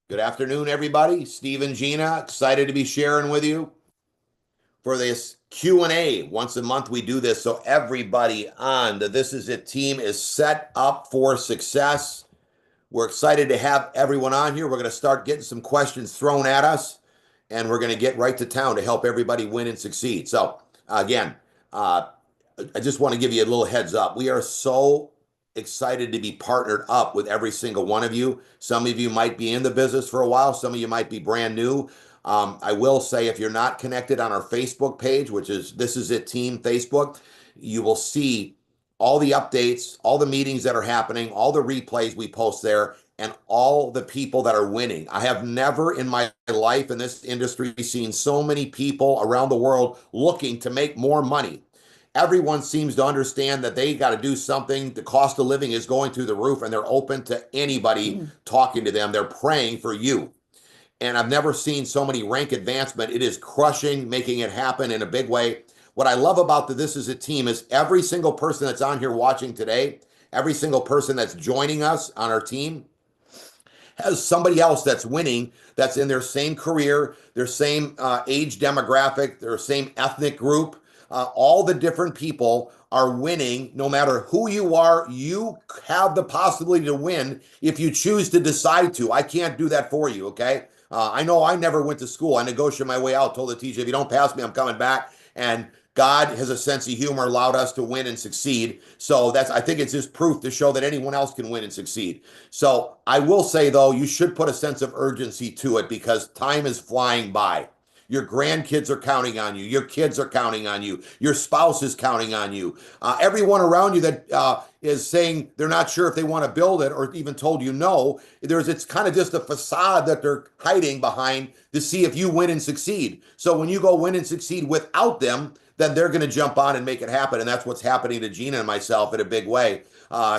Good afternoon, everybody. Steve and Gina, excited to be sharing with you for this Q&A. Once a month we do this, so everybody on the This Is It team is set up for success. We're excited to have everyone on here. We're going to start getting some questions thrown at us, and we're going to get right to town to help everybody win and succeed. So, again, uh, I just want to give you a little heads up. We are so excited to be partnered up with every single one of you. Some of you might be in the business for a while, some of you might be brand new. I will say, if you're not connected on our Facebook page, which is This Is It Team Facebook, you will see all the updates, all the meetings that are happening, all the replays we post there, and all the people that are winning. I have never in my life in this industry seen so many people around the world looking to make more money. Everyone seems to understand that they got to do something. The cost of living is going through the roof, and they're open to anybody talking to them. They're praying for you. And I've never seen so many rank advancement. It is crushing, making it happen in a big way. What I love about the This Is a Team is every single person that's on here watching today, every single person that's joining us on our team has somebody else that's winning, that's in their same career, their same age demographic, their same ethnic group. All the different people are winning. No matter who you are, you have the possibility to win if you choose to decide to. I can't do that for you, okay? I know I never went to school. I negotiated my way out, told the teacher, if you don't pass me, I'm coming back. And God has a sense of humor, allowed us to win and succeed. So I think it's just proof to show that anyone else can win and succeed. So I will say, though, you should put a sense of urgency to it because time is flying by. Your grandkids are counting on you. Your kids are counting on you. Your spouse is counting on you. Everyone around you that is saying they're not sure if they want to build it or even told you no, it's kind of just a facade that they're hiding behind to see if you win and succeed. So when you go win and succeed without them, then they're going to jump on and make it happen. And that's what's happening to Gina and myself in a big way.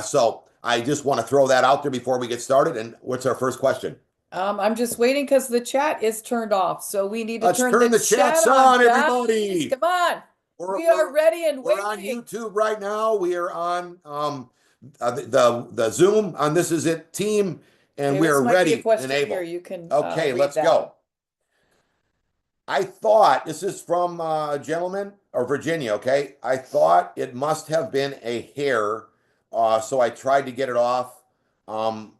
So I just want to throw that out there before we get started. And what's our first question? I'm just waiting because the chat is turned off. So we need to Let's turn the turn the chat chats on, on, guys. everybody. Come on. We're, We are we're, ready and we're on waiting. YouTube right now. We are on the Zoom on This Is It team, and Okay, we this are might be a ready and question here. able. You can Okay, read let's that. go. I thought this is from a gentleman or Virginia. Okay, I thought it must have been a hair, so I tried to get it off. Um,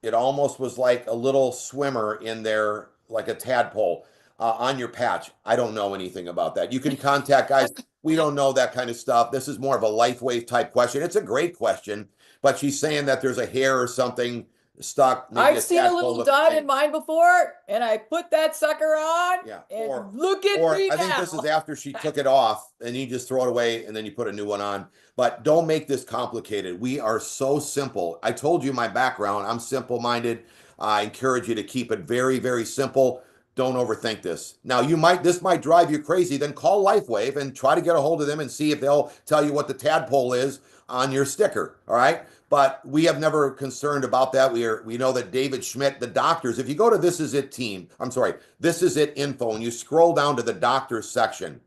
it almost was like a little swimmer in there, like a tadpole on your patch. I don't know anything about that. You can contact guys. We don't know that kind of stuff. This is more of a life wave type question. It's a great question, but she's saying that there's a hair or something stuck, maybe I've a seen a tadpole little with a dot in thing. mine before, and I put that sucker on, Yeah. and look at Or me I think this is now. after she took it off and you just throw it away and then you put a new one on. But don't make this complicated. We are so simple. I told you my background. I'm simple minded. I encourage you to keep it very, very simple. Don't overthink this. Now, this might drive you crazy. Then call LifeWave and try to get a hold of them and see if they'll tell you what the tadpole is on your sticker. All right. But we have never concerned about that. We know that David Schmidt, the doctors, if you go to This Is It team, I'm sorry, This Is It info, and you scroll down to the doctors section,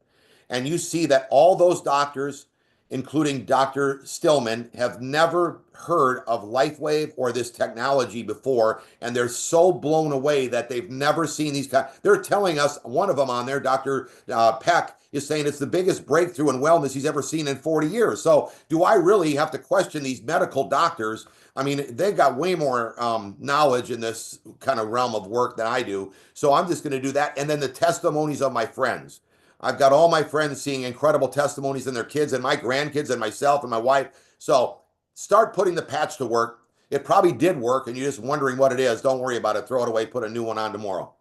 and you see that all those doctors, including Dr. Stillman, have never heard of LifeWave or this technology before, and they're so blown away that they've never seen these kind. They're telling us, one of them on there, Dr. Peck, is saying it's the biggest breakthrough in wellness he's ever seen in 40 years. So do I really have to question these medical doctors? I mean, they've got way more knowledge in this kind of realm of work than I do. So I'm just going to do that. And then the testimonies of my friends. I've got all my friends seeing incredible testimonies in their kids and my grandkids and myself and my wife. So start putting the patch to work. It probably did work and you're just wondering what it is. Don't worry about it. Throw it away. Put a new one on tomorrow.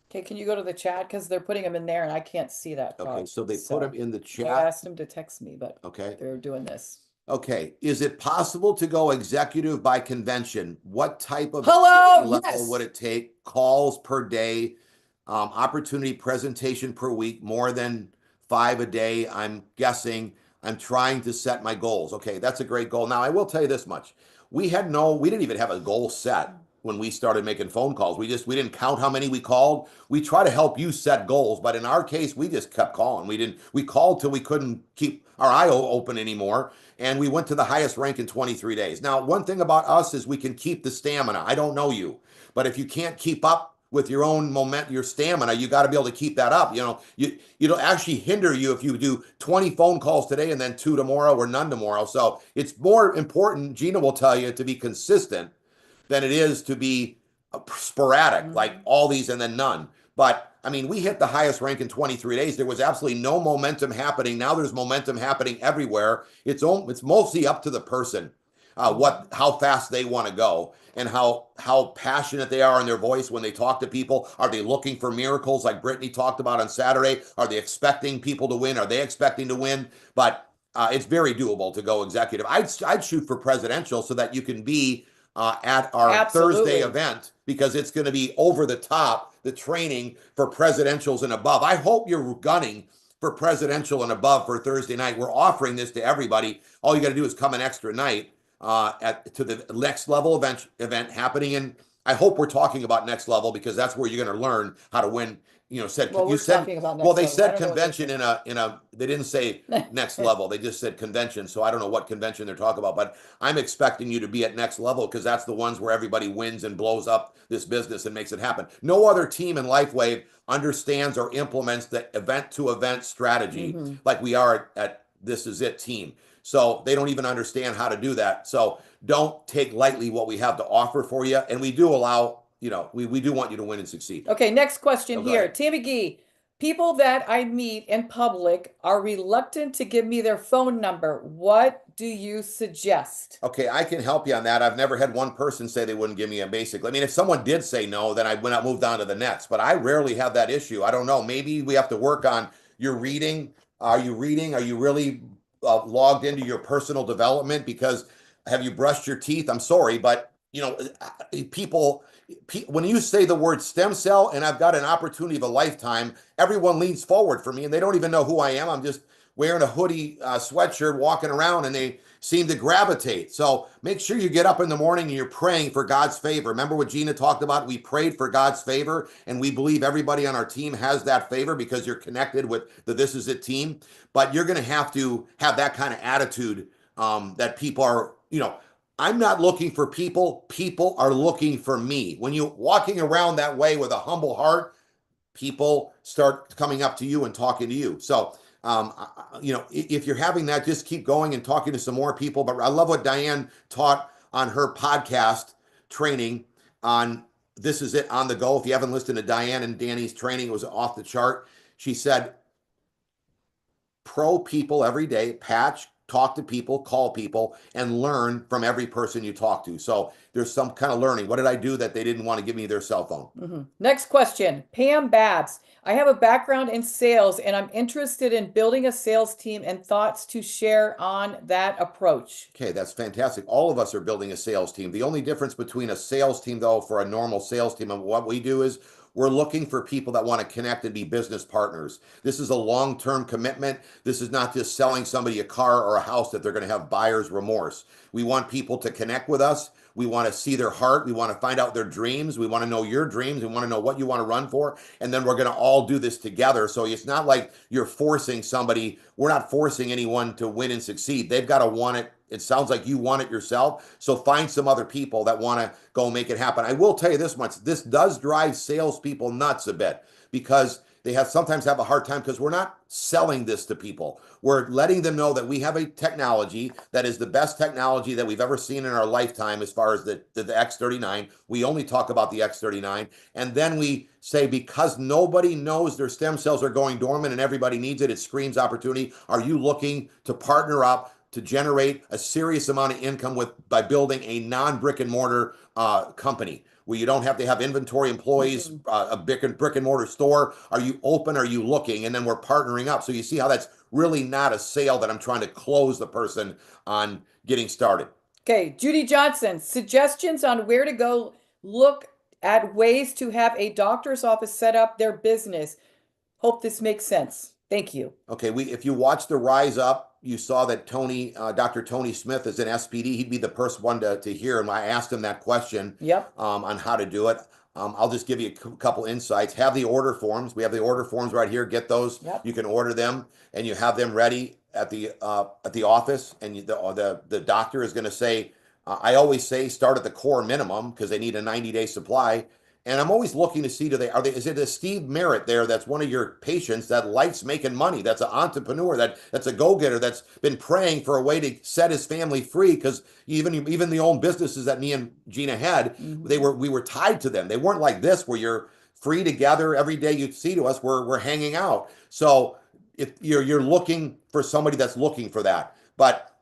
Okay, can you go to the chat because they're putting them in there, and I can't see that Okay, part. so they put them in the I chat. asked them to text me, but Okay. they're doing this. Okay. Is it possible to go executive by convention? What type of Hello, level would it take? Calls per day, opportunity presentation per week, more than 5 a day. I'm guessing. I'm trying to set my goals. Okay, that's a great goal. Now, I will tell you this much. We didn't even have a goal set when we started making phone calls. We didn't count how many we called. We try to help you set goals, but in our case, we just kept calling. We called till we couldn't keep our eye open anymore, and we went to the highest rank in 23 days. Now, one thing about us is we can keep the stamina. I don't know you, But if you can't keep up with your own your stamina, you got to be able to keep that up. It'll actually hinder you if you do 20 phone calls today and then 2 tomorrow or none tomorrow. So it's more important, Gina will tell you, to be consistent than it is to be sporadic, like all these and then none. But I mean, we hit the highest rank in 23 days. There was absolutely no momentum happening. Now there's momentum happening everywhere. It's mostly up to the person, how fast they want to go and how passionate they are in their voice when they talk to people. Are they looking for miracles like Brittany talked about on Saturday? Are they expecting people to win? Are they expecting to win? But it's very doable to go executive. I'd shoot for presidential so that you can be at our Thursday event, because it's going to be over the top, the training for presidentials and above. I hope you're gunning for presidential and above for Thursday night. We're offering this to everybody. All you got to do is come an extra night to the next level event happening. And I hope we're talking about next level, because that's where you're going to learn how to win. They said convention in a they didn't say next level. They just said convention. So I don't know what convention they're talking about, but I'm expecting you to be at next level, because that's the ones where everybody wins and blows up this business and makes it happen. No other team in LifeWave understands or implements the event to event strategy like we are at This Is It team. So they don't even understand how to do that. So don't take lightly what we have to offer for you. And we do allow, we do want you to win and succeed. Okay, next question here. Tammy Gee, people that I meet in public are reluctant to give me their phone number. What do you suggest? Okay, I can help you on that. I've never had one person say they wouldn't give me a basic. I mean, if someone did say no, then I moved on to the next. But I rarely have that issue. I don't know. Maybe we have to work on your reading. Are you reading? Are you really logged into your personal development? Because have you brushed your teeth? I'm sorry, but people, when you say the word stem cell and I've got an opportunity of a lifetime, everyone leans forward for me and they don't even know who I am. I'm just wearing a hoodie, sweatshirt, walking around, and they seem to gravitate. So make sure you get up in the morning and you're praying for God's favor. Remember what Gina talked about? We prayed for God's favor, and we believe everybody on our team has that favor because you're connected with the This Is It team. But you're going to have that kind of attitude that people are, I'm not looking for people. People are looking for me. When you're walking around that way with a humble heart, people start coming up to you and talking to you. So, if you're having that, just keep going and talking to some more people. But I love what Diane taught on her podcast training on This Is It on the Go. If you haven't listened to Diane and Danny's training, it was off the chart. She said, pro people every day, patch, talk to people, call people, and learn from every person you talk to. So there's some kind of learning. What did I do that they didn't want to give me their cell phone? Next question, Pam Babs. I have a background in sales and I'm interested in building a sales team and thoughts to share on that approach. Okay, that's fantastic. All of us are building a sales team. The only difference between a sales team, though, for a normal sales team and what we do is we're looking for people that want to connect and be business partners. This is a long-term commitment. This is not just selling somebody a car or a house that they're going to have buyer's remorse. We want people to connect with us. We want to see their heart. We want to find out their dreams. We want to know your dreams. We want to know what you want to run for. And then we're going to all do this together. So it's not like you're forcing somebody. We're not forcing anyone to win and succeed. They've got to want it. It sounds like you want it yourself. So find some other people that want to go make it happen. I will tell you this much. This does drive salespeople nuts a bit, because they sometimes have a hard time, because we're not selling this to people. We're letting them know that we have a technology that is the best technology that we've ever seen in our lifetime as far as the X39. We only talk about the X39. And then we say, because nobody knows their stem cells are going dormant and everybody needs it, it screams opportunity. Are you looking to partner up to generate a serious amount of income by building a non-brick and mortar company where you don't have to have inventory, employees, a brick and mortar store? Are you open? Are you looking? And then we're partnering up. So you see how that's really not a sale that I'm trying to close the person on getting started. Okay, Judy Johnson, suggestions on where to go look at ways to have a doctor's office set up their business. Hope this makes sense. Thank you. Okay, if you watch the Rise Up, you saw that Dr. Tony Smith is an SPD. He'd be the first one to hear him. I asked him that question on how to do it. I'll just give you a couple insights. Have the order forms. We have the order forms right here. Get those. You can order them, and you have them ready at the office. And the doctor is going to say, I always say start at the core minimum because they need a 90-day supply. And I'm always looking to see, is it a Steve Merritt there that's one of your patients that likes making money, that's an entrepreneur, that's a go-getter, that's been praying for a way to set his family free? Because even the old businesses that me and Gina had, we were tied to them. They weren't like this where you're free to gather every day you see to us, we're hanging out. So if you're looking for somebody that's looking for that. But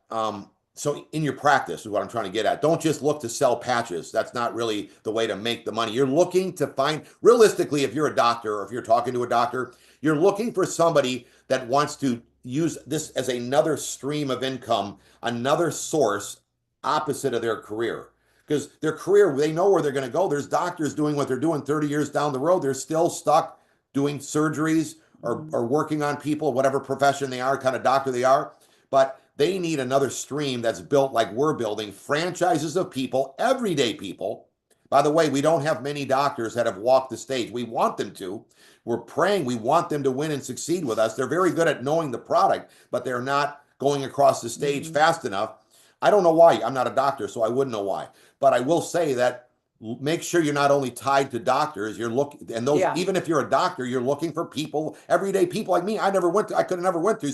so in your practice is what I'm trying to get at. Don't just look to sell patches. That's not really the way to make the money. You're looking to find, realistically, if you're a doctor or if you're talking to a doctor, you're looking for somebody that wants to use this as another stream of income, another source opposite of their career. Because their career, they know where they're going to go. There's doctors doing what they're doing 30 years down the road. They're still stuck doing surgeries or working on people, whatever profession they are, kind of doctor they are. But they need another stream that's built like we're building, franchises of people, everyday people. By the way, we don't have many doctors that have walked the stage. We want them to. We're praying we want them to win and succeed with us. They're very good at knowing the product, but they're not going across the stage fast enough. I don't know why. I'm not a doctor, so I wouldn't know why. But I will say that make sure you're not only tied to doctors, you're looking, and those, even if you're a doctor, you're looking for people, everyday people like me. I could have never went through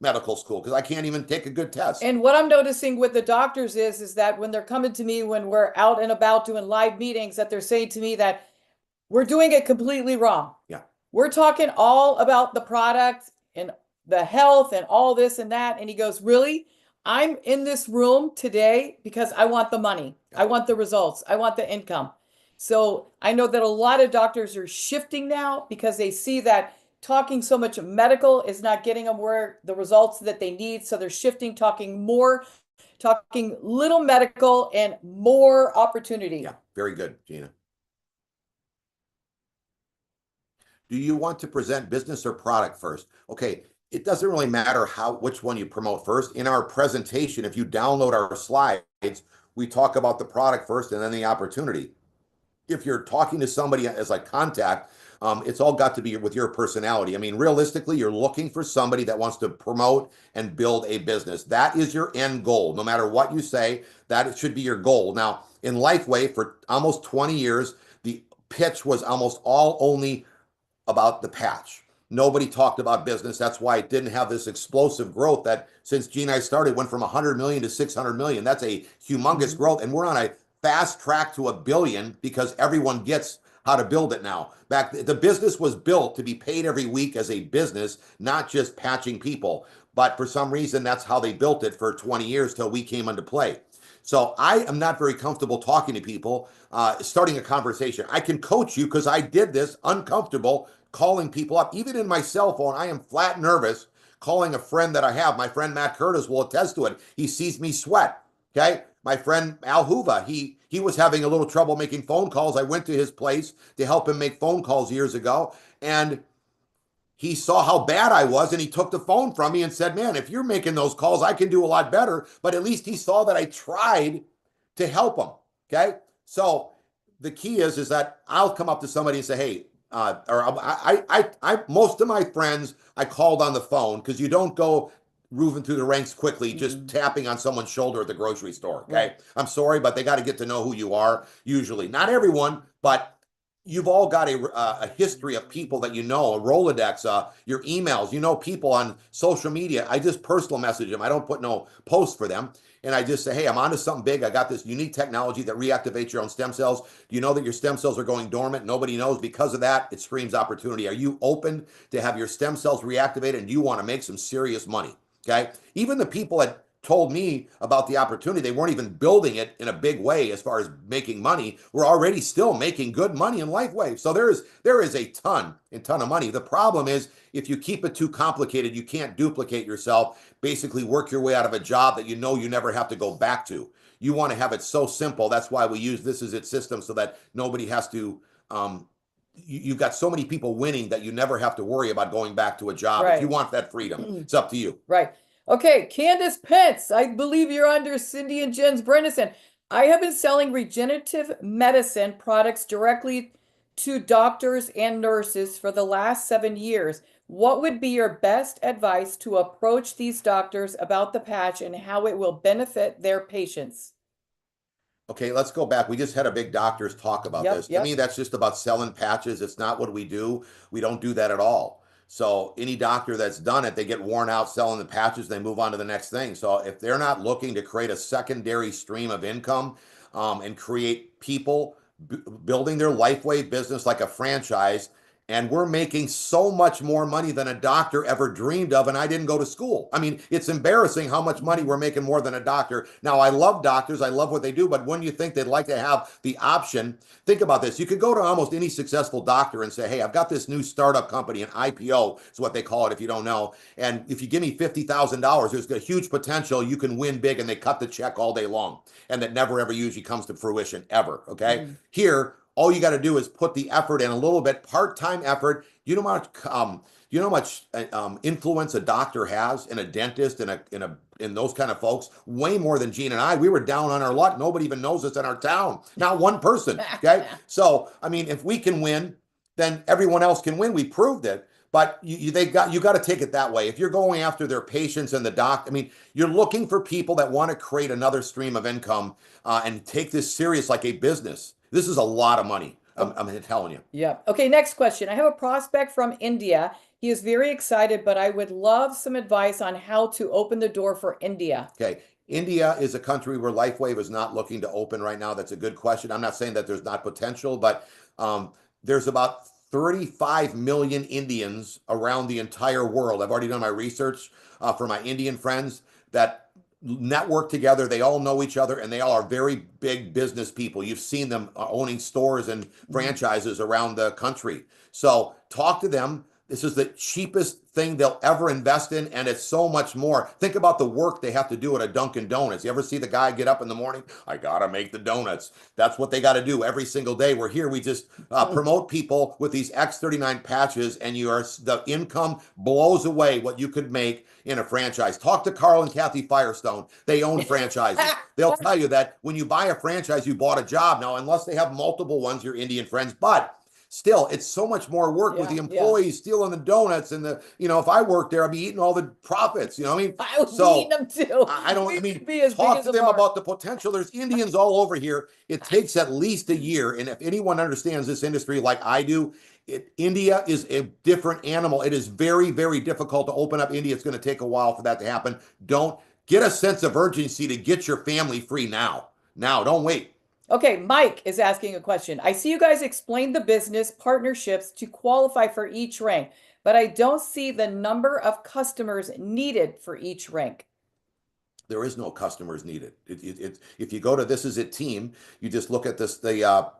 medical school, because I can't even take a good test. And what I'm noticing with the doctors is that when they're coming to me, when we're out and about doing live meetings, that they're saying to me that we're doing it completely wrong. Yeah. We're talking all about the product and the health and all this and that. And he goes, really? I'm in this room today because I want the money. I want the results. I want the income. So I know that a lot of doctors are shifting now because they see that talking so much medical is not getting them where the results that they need. So they're shifting, talking little medical and more opportunity. Yeah, very good, Gina. Do you want to present business or product first? Okay, it doesn't really matter which one you promote first. In our presentation, if you download our slides, we talk about the product first and then the opportunity. If you're talking to somebody as like contact, it's all got to be with your personality. I mean, realistically, you're looking for somebody that wants to promote and build a business. That is your end goal. No matter what you say, that should be your goal. Now, in Lifeway, for almost 20 years, the pitch was almost all only about the patch. Nobody talked about business. That's why it didn't have this explosive growth that since Gina and I started went from 100 million to 600 million. That's a humongous growth. And we're on a fast track to $1 billion because everyone gets how to build it now. The business was built to be paid every week as a business, not just patching people. But for some reason, that's how they built it for 20 years till we came into play. So I am not very comfortable talking to people, starting a conversation. I can coach you because I did this uncomfortable, calling people up. Even in my cell phone, I am flat nervous calling a friend that I have. My friend Matt Curtis will attest to it. He sees me sweat. Okay. My friend Al Huva, he was having a little trouble making phone calls. I went to his place to help him make phone calls years ago. And he saw how bad I was and he took the phone from me and said, man, if you're making those calls, I can do a lot better. But at least he saw that I tried to help him. Okay. So the key is that I'll come up to somebody and say, hey, most of my friends, I called on the phone because you don't go moving through the ranks quickly, just tapping on someone's shoulder at the grocery store. Okay. Right. I'm sorry, but they got to get to know who you are usually. Not everyone, but you've all got a history of people that you know, a Rolodex, your emails, people on social media. I just personal message them. I don't put no post for them. And I just say, hey, I'm onto something big. I got this unique technology that reactivates your own stem cells. Do you know that your stem cells are going dormant? Nobody knows. Because of that, it screams opportunity. Are you open to have your stem cells reactivated and you want to make some serious money? Okay. Even the people that told me about the opportunity, they weren't even building it in a big way as far as making money. We're already still making good money in LifeWave. So there is a ton of money. The problem is if you keep it too complicated, you can't duplicate yourself, basically work your way out of a job that you never have to go back to. You want to have it so simple. That's why we use This Is It system so that nobody has to, you've got so many people winning that you never have to worry about going back to a job. Right. If you want that freedom, it's up to you. Right. Okay, Candace Pence, I believe you're under Cindy and Jen's Brenison. I have been selling regenerative medicine products directly to doctors and nurses for the last 7 years. What would be your best advice to approach these doctors about the patch and how it will benefit their patients? Okay, let's go back. We just had a big doctors talk about Yep, this. To me, yep. that's just about selling patches. It's not what we do. We don't do that at all. So any doctor that's done it, they get worn out selling the patches, they move on to the next thing. So if they're not looking to create a secondary stream of income, and create people building their Lifeway business like a franchise, and we're making so much more money than a doctor ever dreamed of, and I didn't go to school. I mean, it's embarrassing how much money we're making more than a doctor. Now, I love doctors, I love what they do, but wouldn't you think they'd like to have the option? Think about this. You could go to almost any successful doctor and say, hey, I've got this new startup company, an IPO is what they call it if you don't know, and if you give me $50,000, there's a huge potential you can win big, and they cut the check all day long, and that never ever usually comes to fruition ever. Okay, here all you got to do is put the effort in, a little bit part-time effort. You know how much influence a doctor has, and a dentist, and in those kind of folks, way more than Gene and I. We were down on our luck. Nobody even knows us in our town. Not one person. Okay, so I mean, if we can win, then everyone else can win. We proved it. But you got to take it that way. If you're going after their patients and the doc, I mean, you're looking for people that want to create another stream of income, and take this serious like a business. This is a lot of money. I'm telling you. Yeah. Okay, next question. I have a prospect from India. He is very excited, but I would love some advice on how to open the door for India. Okay. India is a country where LifeWave is not looking to open right now. That's a good question. I'm not saying that there's not potential, but there's about 35 million Indians around the entire world. I've already done my research for my Indian friends that network together. They all know each other, and they all are very big business people. You've seen them owning stores and franchises around the country. So talk to them. This is the cheapest thing they'll ever invest in, and it's so much more. Think about the work they have to do at a Dunkin' Donuts. You ever see the guy get up in the morning? I gotta make the donuts. That's what they got to do every single day. We're here. We just promote people with these X39 patches, and the income blows away what you could make in a franchise. Talk to Carl and Kathy Firestone. They own franchises. They'll tell you that when you buy a franchise, you bought a job. Now, unless they have multiple ones, your Indian friends, but still, it's so much more work with the employees stealing the donuts, and if I worked there, I'd be eating all the profits. You know what I mean? I would be eating them too. I mean, talk to them about the potential. There's Indians all over here. It takes at least a year. And if anyone understands this industry like I do, India is a different animal. It is very, very difficult to open up India. It's going to take a while for that to happen. Don't get a sense of urgency to get your family free now. Now, don't wait. Okay, Mike is asking a question. I see you guys explain the business partnerships to qualify for each rank, but I don't see the number of customers needed for each rank. There is no customers needed. If you go to This Is It team, you just look at the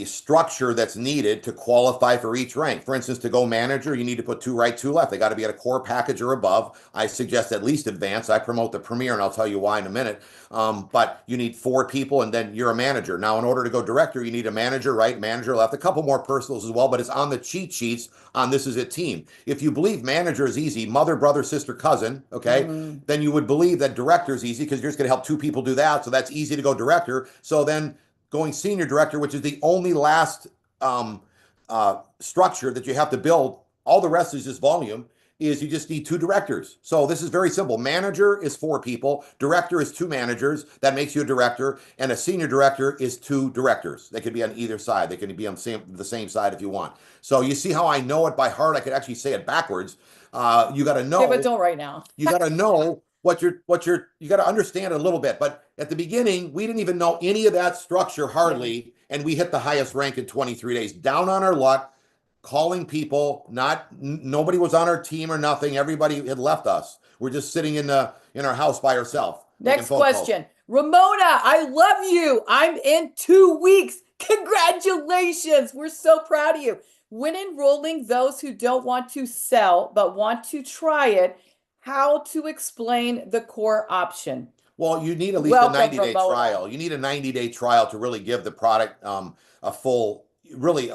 structure that's needed to qualify for each rank. For instance, to go manager, you need to put 2 right, 2 left. They got to be at a core package or above. I suggest at least advanced. I promote the premier, and I'll tell you why in a minute. But you need 4 people, and then you're a manager. Now, in order to go director, you need a manager right, manager left, a couple more personals as well, but it's on the cheat sheets on This Is It team. If you believe manager is easy, mother, brother, sister, cousin, okay, then you would believe that director is easy because you're just going to help 2 people do that. So that's easy to go director. So then going senior director, which is the only last structure that you have to build, all the rest is just volume, is you just need 2 directors. So this is very simple. Manager is 4 people. Director is 2 managers. That makes you a director. And a senior director is 2 directors. They could be on either side. They can be on the same side if you want. So you see how I know it by heart? I could actually say it backwards. You got to know. Okay, but don't right now. You got to know you got to understand it a little bit. But at the beginning, we didn't even know any of that structure hardly, and we hit the highest rank in 23 days. Down on our luck, calling people. Nobody was on our team or nothing. Everybody had left us. We're just sitting in our house by ourselves. Next question. Ramona, I love you. I'm in 2 weeks. Congratulations. We're so proud of you. When enrolling those who don't want to sell but want to try it, how to explain the core option? Well, you need at least a 90-day trial. You need a 90-day trial to really give the product a full use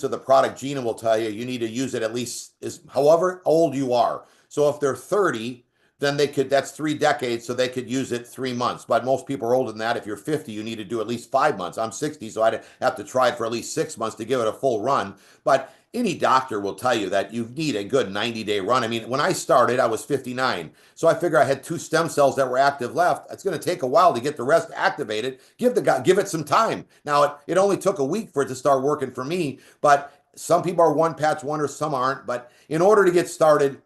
of the product. Gina will tell you need to use it at least however old you are. So if they're 30, then that's 3 decades, so they could use it 3 months. But most people are older than that. If you're 50, you need to do at least 5 months. I'm 60, so I'd have to try it for at least 6 months to give it a full run. But any doctor will tell you that you need a good 90-day run. I mean, when I started, I was 59. So I figure I had 2 stem cells that were active left. It's going to take a while to get the rest activated. Give it some time. Now, it only took a week for it to start working for me, but some people are one patch wonders, some aren't. But in order to get started,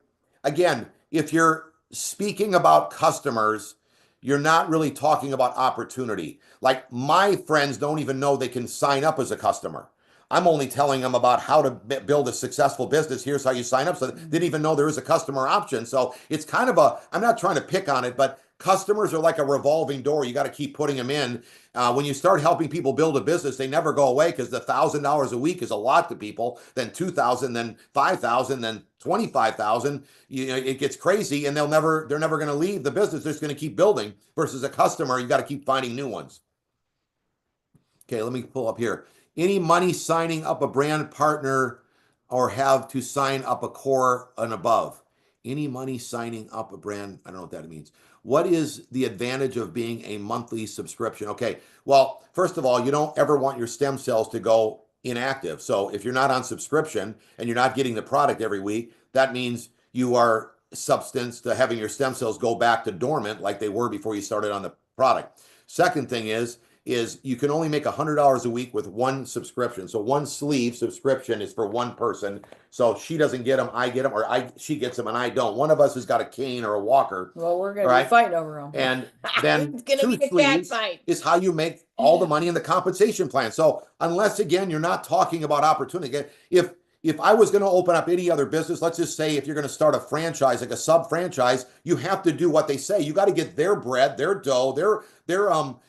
again, if you're speaking about customers, you're not really talking about opportunity. Like, my friends don't even know they can sign up as a customer. I'm only telling them about how to build a successful business. Here's how you sign up. So they didn't even know there is a customer option. So it's kind of I'm not trying to pick on it, but customers are like a revolving door. You got to keep putting them in. When you start helping people build a business, they never go away, because the $1,000 a week is a lot to people. Then 2,000, then 5,000, then 25,000. It gets crazy, and they're never going to leave the business. They're just going to keep building. Versus a customer, you got to keep finding new ones. Okay, let me pull up here. Any money signing up a brand partner, or have to sign up a core and above? Any money signing up a brand, I don't know what that means. What is the advantage of being a monthly subscription? Okay, well, first of all, you don't ever want your stem cells to go inactive. So if you're not on subscription and you're not getting the product every week, that means you are substance to having your stem cells go back to dormant like they were before you started on the product. Second thing is you can only make $100 a week with one subscription. So one sleeve subscription is for one person. So she doesn't get them, I get them, or she gets them and I don't. One of us has got a cane or a walker. Well, we're going to be fighting over them. And then it's going to be a cat fight. Is how you make all the money in the compensation plan. So unless, again, you're not talking about opportunity. If I was going to open up any other business, let's just say if you're going to start a franchise, like a sub franchise, you have to do what they say. You got to get their bread, their dough,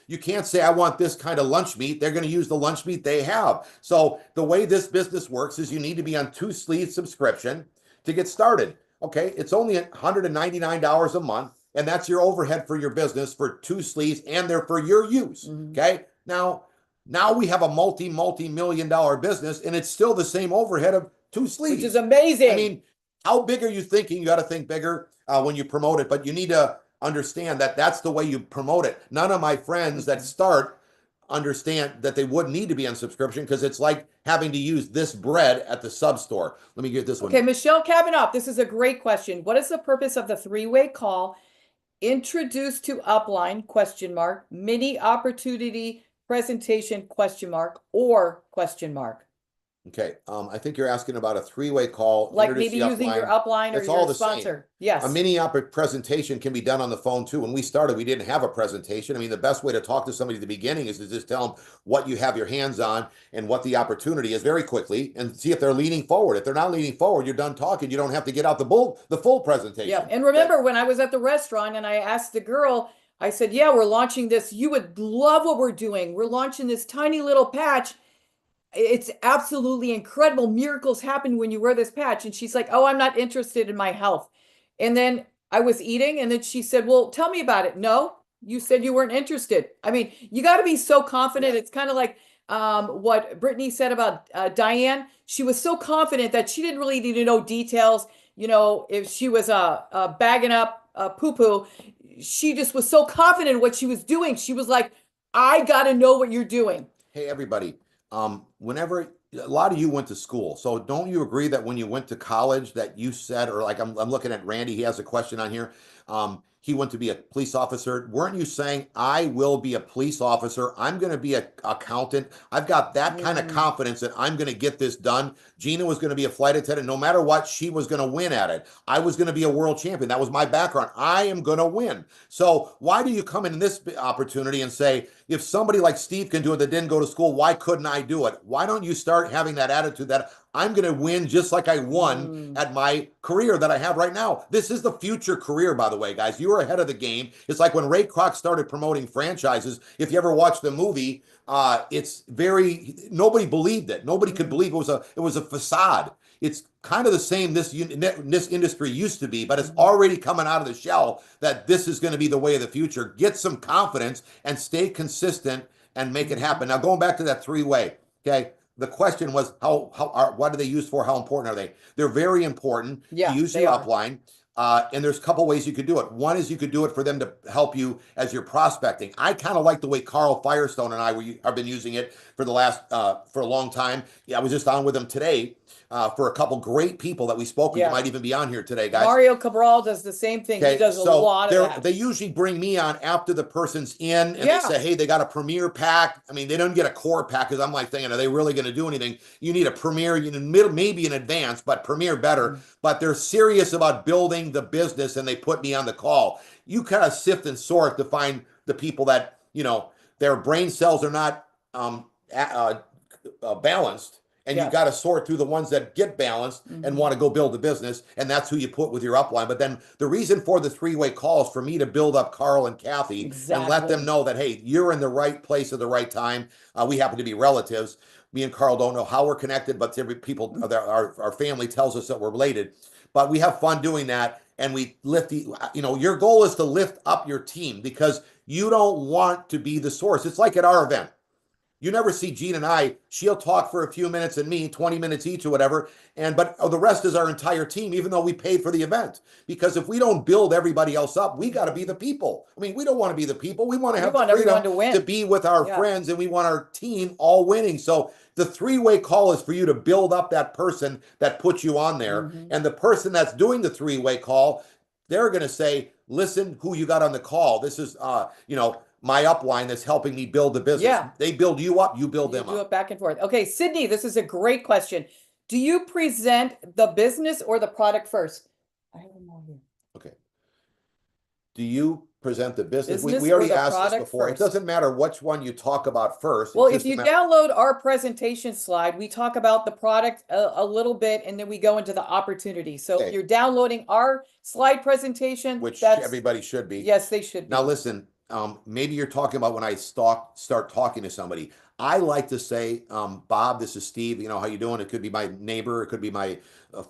you can't say, I want this kind of lunch meat. They're going to use the lunch meat they have. So the way this business works is you need to be on 2 sleeve subscription to get started. Okay. It's only $199 a month. And that's your overhead for your business for 2 sleeves, and they're for your use. Okay. Now we have a multi-million-dollar business, and it's still the same overhead of 2 sleeves. Which is amazing. I mean, how big are you thinking? You got to think bigger when you promote it, but you need to understand that that's the way you promote it. None of my friends that start understand that they wouldn't need to be on subscription, because it's like having to use this bread at the sub store. Let me get this one. Okay, Michelle Kavanaugh, this is a great question. What is the purpose of the 3-way call? Introduced to upline, ? Mini opportunity presentation, ? Or ? Okay, I think you're asking about a 3-way call. Like maybe using your upline or your sponsor. Yes. A mini presentation can be done on the phone too. When we started, we didn't have a presentation. I mean, the best way to talk to somebody at the beginning is to just tell them what you have your hands on and what the opportunity is very quickly, and see if they're leaning forward. If they're not leaning forward, you're done talking. You don't have to get out the full presentation. Yeah, and remember when I was at the restaurant and I asked the girl, I said, yeah, we're launching this. You would love what we're doing. We're launching this tiny little patch. It's absolutely incredible. Miracles happen when you wear this patch. And she's like, oh, I'm not interested in my health. And then I was eating, and then she said, well, tell me about it. No, you said you weren't interested. I mean, you got to be so confident. It's kind of like what Brittany said about Diane. She was so confident that she didn't really need to know details. You know, if she was bagging up poo-poo, she just was so confident in what she was doing. She was like, I got to know what you're doing. Hey, everybody. Whenever a lot of you went to school, so don't you agree that when you went to college that you said, or like I'm looking at Randy, he has a question on here. He went to be a police officer. Weren't you saying, I will be a police officer? I'm going to be an accountant. I've got that kind of confidence that I'm going to get this done. Gina was going to be a flight attendant. No matter what, she was going to win at it. I was going to be a world champion. That was my background. I am going to win. So why do you come in this opportunity and say, if somebody like Steve can do it that didn't go to school, why couldn't I do it? Why don't you start having that attitude that I'm going to win just like I won at my career that I have right now? This is the future career, by the way, guys. You are ahead of the game. It's like when Ray Kroc started promoting franchises. If you ever watched the movie, nobody believed it. Nobody could believe it was a facade. It's kind of the same this industry used to be, but it's already coming out of the shell that this is going to be the way of the future. Get some confidence and stay consistent and make it happen. Now, going back to that 3-way, okay? The question was, what are they used for? How important are they? They're very important. Yeah, to use the upline. And there's a couple ways you could do it. One is you could do it for them to help you as you're prospecting. I kind of like the way Carl Firestone and I have been using it for the last for a long time. Yeah, I was just on with him today. for a couple great people that we spoke with. You Yeah. might even be on here today, guys. Mario Cabral does the same thing. He Okay, does a so lot of that. they usually bring me on after the person's in, and they Yeah. say, hey, they got a premier pack. I mean, they don't get a core pack, because I'm like thinking, are they really going to do anything? You need a premier, you need middle, maybe an advanced, but premier better. But they're serious about building the business, and they put me on the call. You kind of sift and sort to find the people that, you know, their brain cells are not balanced, and Yeah. you got to sort through the ones that get balanced and want to go build the business, and that's who you put with your upline. But then the reason for the three-way calls for me to build up Carl and Kathy and let them know that, hey, you're in the right place at the right time. We happen to be relatives. Me and Carl don't know how we're connected, but every people, our family tells us that we're related. But we have fun doing that, and we lift the, you know, your goal is to lift up your team, because you don't want to be the source. It's like at our event. You never see Gina and I. She'll talk for a few minutes, and me 20 minutes each or whatever. But the rest is our entire team, even though we paid for the event. Because if we don't build everybody else up, we got to be the people. I mean, we don't want to be the people. We want to have the freedom to be with our friends, and we want our team all winning. So the three-way call is for you to build up that person that puts you on there. And the person that's doing the three-way call, they're going to say, listen, who you got on the call. This is, you know, my upline that's helping me build the business. Yeah. They build you up, you build them up. Do it back and forth. Okay, Sydney, this is a great question. Do you present the business or the product first? I have them all here. Okay. Do you present the business? We already asked this before. It doesn't matter which one you talk about first. Well, if you download our presentation slide, we talk about the product a little bit, and then we go into the opportunity. So if you're downloading our slide presentation, which everybody should be. Yes, they should be. Now listen, maybe you're talking about when I start talking to somebody. I like to say, Bob, this is Steve. You know, how you doing? It could be my neighbor. It could be my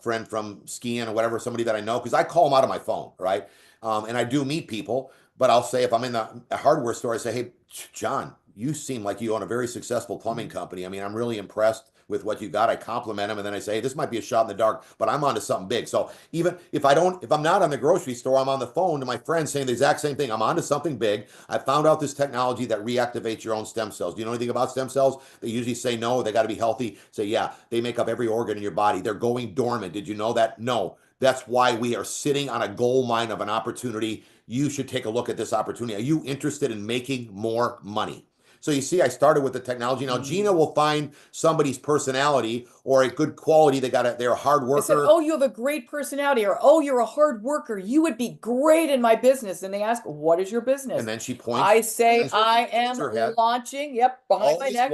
friend from skiing or whatever, somebody that I know, because I call them out of my phone, right? And I do meet people, but I'll say, if I'm in the hardware store, I say, hey, John, you seem like you own a very successful plumbing company. I mean, I'm really impressed with what you got. I compliment them, and then I say, hey, this might be a shot in the dark, but I'm onto something big. So even if I'm not on the grocery store, I'm on the phone to my friend saying the exact same thing. I'm onto something big. I found out this technology that reactivates your own stem cells. Do you know anything about stem cells? They usually say no, they got to be healthy. Say, yeah, they make up every organ in your body. They're going dormant. Did you know that? No. That's why we are sitting on a gold mine of an opportunity. You should take a look at this opportunity. Are you interested in making more money? So you see, I started with the technology. Now Gina will find somebody's personality or a good quality. They're a hard worker. I said, oh, you have a great personality, or oh, you're a hard worker. You would be great in my business. And they ask, what is your business? And then she points. I say, I am launching. Yep, behind my neck.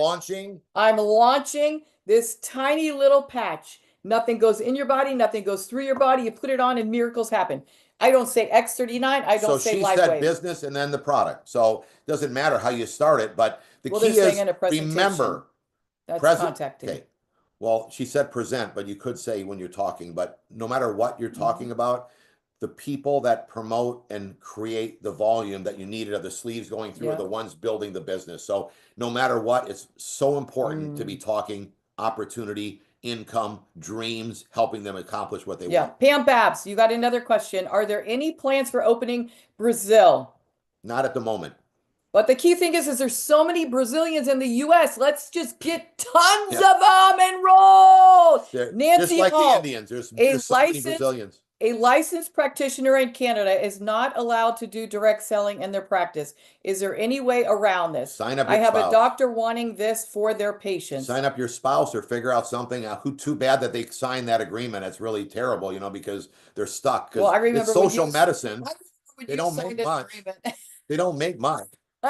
I'm launching this tiny little patch. Nothing goes in your body. Nothing goes through your body. You put it on, and miracles happen. I don't say X39. I don't say LifeWave. So she said business and then the product. So it doesn't matter how you start it, but the key is remember. That's contacting. Okay. Well, she said present, but you could say when you're talking. But no matter what you're talking about, the people that promote and create the volume that you needed of the sleeves going through are the ones building the business. So no matter what, it's so important to be talking opportunity, income, dreams, helping them accomplish what they want. Pam Babs, you got another question. Are there any plans for opening Brazil? Not at the moment. But the key thing is there's so many Brazilians in the U.S. Let's just get tons of them enrolled. Nancy just like Hall, the Indians, there's so many Brazilians. A licensed practitioner in Canada is not allowed to do direct selling in their practice. Is there any way around this? Sign up. I have a doctor wanting this for their patients. Sign up your spouse or figure out something. Too bad that they signed that agreement. It's really terrible, you know, because they're stuck. Well, I remember it's social medicine. They don't make much. They don't make much.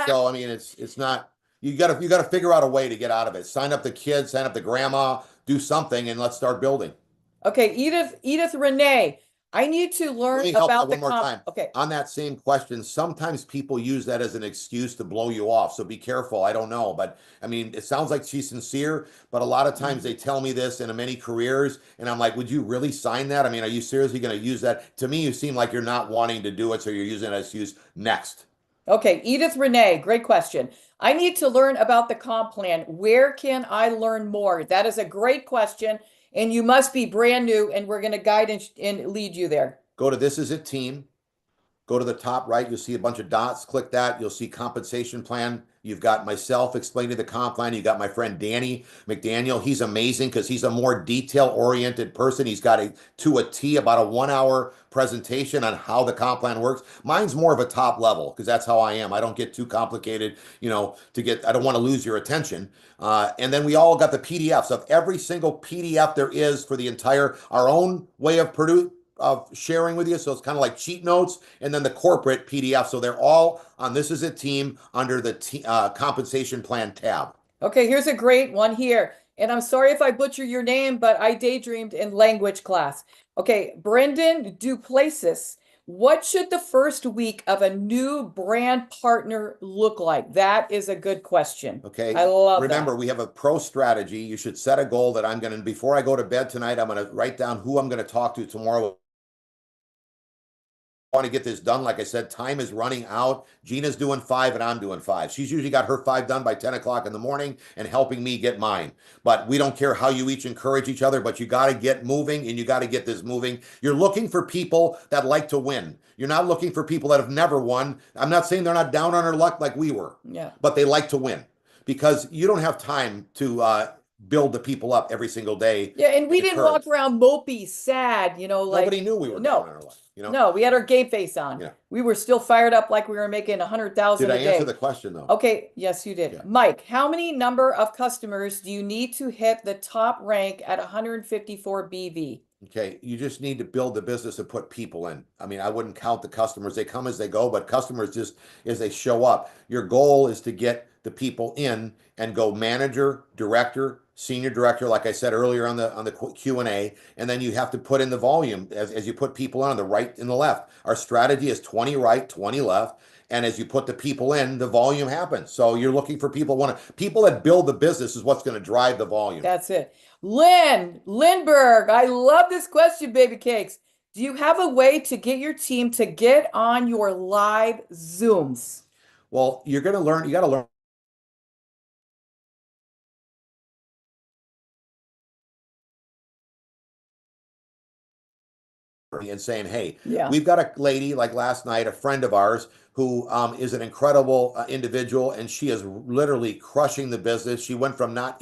So I mean, it's not. You gotta figure out a way to get out of it. Sign up the kids. Sign up the grandma. Do something, and let's start building. Okay, Edith Renee. I need to learn about the one more time. Okay. On that same question, sometimes people use that as an excuse to blow you off. So be careful. I don't know, but I mean, it sounds like she's sincere, but a lot of times they tell me this in many careers, and I'm like, would you really sign that? I mean, are you seriously going to use that? To me, you seem like you're not wanting to do it, so you're using it as excuse. Next. Okay, Edith Renee, great question. I need to learn about the comp plan. Where can I learn more? That is a great question. And you must be brand new, and we're going to guide and lead you there. Go to This Is It Team. Go to the top right. You'll see a bunch of dots. Click that. You'll see compensation plan. You've got myself explaining the comp plan. You got my friend Danny McDaniel. He's amazing because he's a more detail-oriented person. He's got to a T about a 1 hour presentation on how the comp plan works. Mine's more of a top level because that's how I am. I don't get too complicated, I don't want to lose your attention. And then we all got the PDFs of every single PDF there is for the our own way of sharing with you. So it's kind of like cheat notes and then the corporate PDF. So they're all on This Is It Team under the compensation plan tab. Okay, here's a great one here. And I'm sorry if I butcher your name, but I daydreamed in language class. Okay, Brendan Duplessis. What should the first week of a new brand partner look like? That is a good question. Okay. I love Remember, that. we have a pro strategy. You should set a goal that before I go to bed tonight, I'm going to write down who I'm going to talk to tomorrow. Want to get this done. Like I said, time is running out. Gina's doing 5 and I'm doing 5. She's usually got her 5 done by 10 o'clock in the morning and helping me get mine. But we don't care how you each encourage each other, but you got to get moving and you got to get this moving. You're looking for people that like to win. You're not looking for people that have never won. I'm not saying they're not down on their luck like we were, but they like to win because you don't have time to build the people up every single day. Yeah, and we didn't walk around mopey, sad, like nobody knew we were down on our luck. No, we had our game face on. Yeah. We were still fired up like we were making 100,000 a day. Did I answer the question though? Okay, yes, you did. Yeah. Mike, how many number of customers do you need to hit the top rank at 154 BV? Okay, you just need to build the business and put people in. I mean, I wouldn't count the customers. They come as they go, but customers just as they show up. Your goal is to get the people in and go manager, director, senior director, like I said earlier on the Q&A, and then you have to put in the volume as you put people on the right and the left. Our strategy is 20 right, 20 left. And as you put the people in, the volume happens. So you're looking for people that build the business is what's going to drive the volume. That's it. Lindbergh, I love this question, baby cakes. Do you have a way to get your team to get on your live Zooms? Well, you're going to learn, you got to learn. And saying, hey, we've got a lady like last night, a friend of ours who is an incredible individual, and she is literally crushing the business. She went from not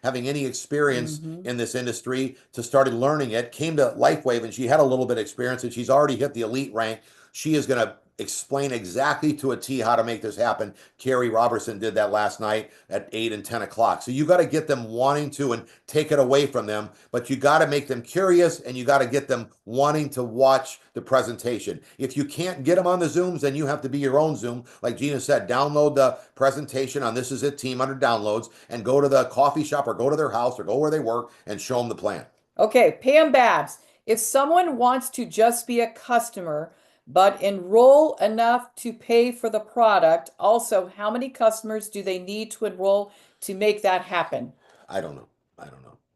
having any experience in this industry to started learning it, came to LifeWave, and she had a little bit of experience, and she's already hit the elite rank. She is going to explain exactly to a T how to make this happen. Carrie Robertson did that last night at 8 and 10 o'clock. So you got to get them wanting to and take it away from them, but you got to make them curious and you got to get them wanting to watch the presentation. If you can't get them on the Zooms, then you have to be your own Zoom. Like Gina said, download the presentation on This Is It Team under downloads and go to the coffee shop or go to their house or go where they work and show them the plan. Okay, Pam Babs, if someone wants to just be a customer, but enroll enough to pay for the product, also, how many customers do they need to enroll to make that happen? I don't know.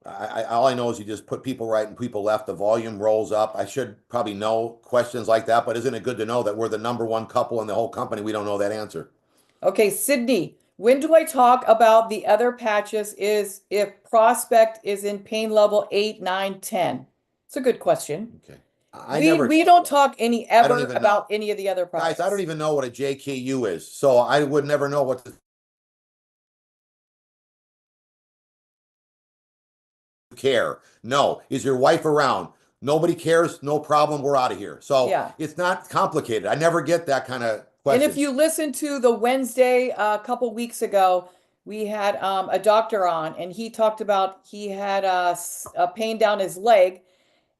All I know is you just put people right and people left, the volume rolls up. I should probably know questions like that, but isn't it good to know that we're the #1 couple in the whole company? We don't know that answer. Okay, Sydney, when do I talk about the other patches is if prospect is in pain level 8, 9, 10? It's a good question. Okay. We don't talk ever about any of the other products. Guys, I don't even know what a JKU is, so I would never know what to care. No. Is your wife around? Nobody cares. No problem. We're out of here. So it's not complicated. I never get that kind of question. And if you listen to the Wednesday a couple weeks ago, we had a doctor on, and he talked about he had a pain down his leg.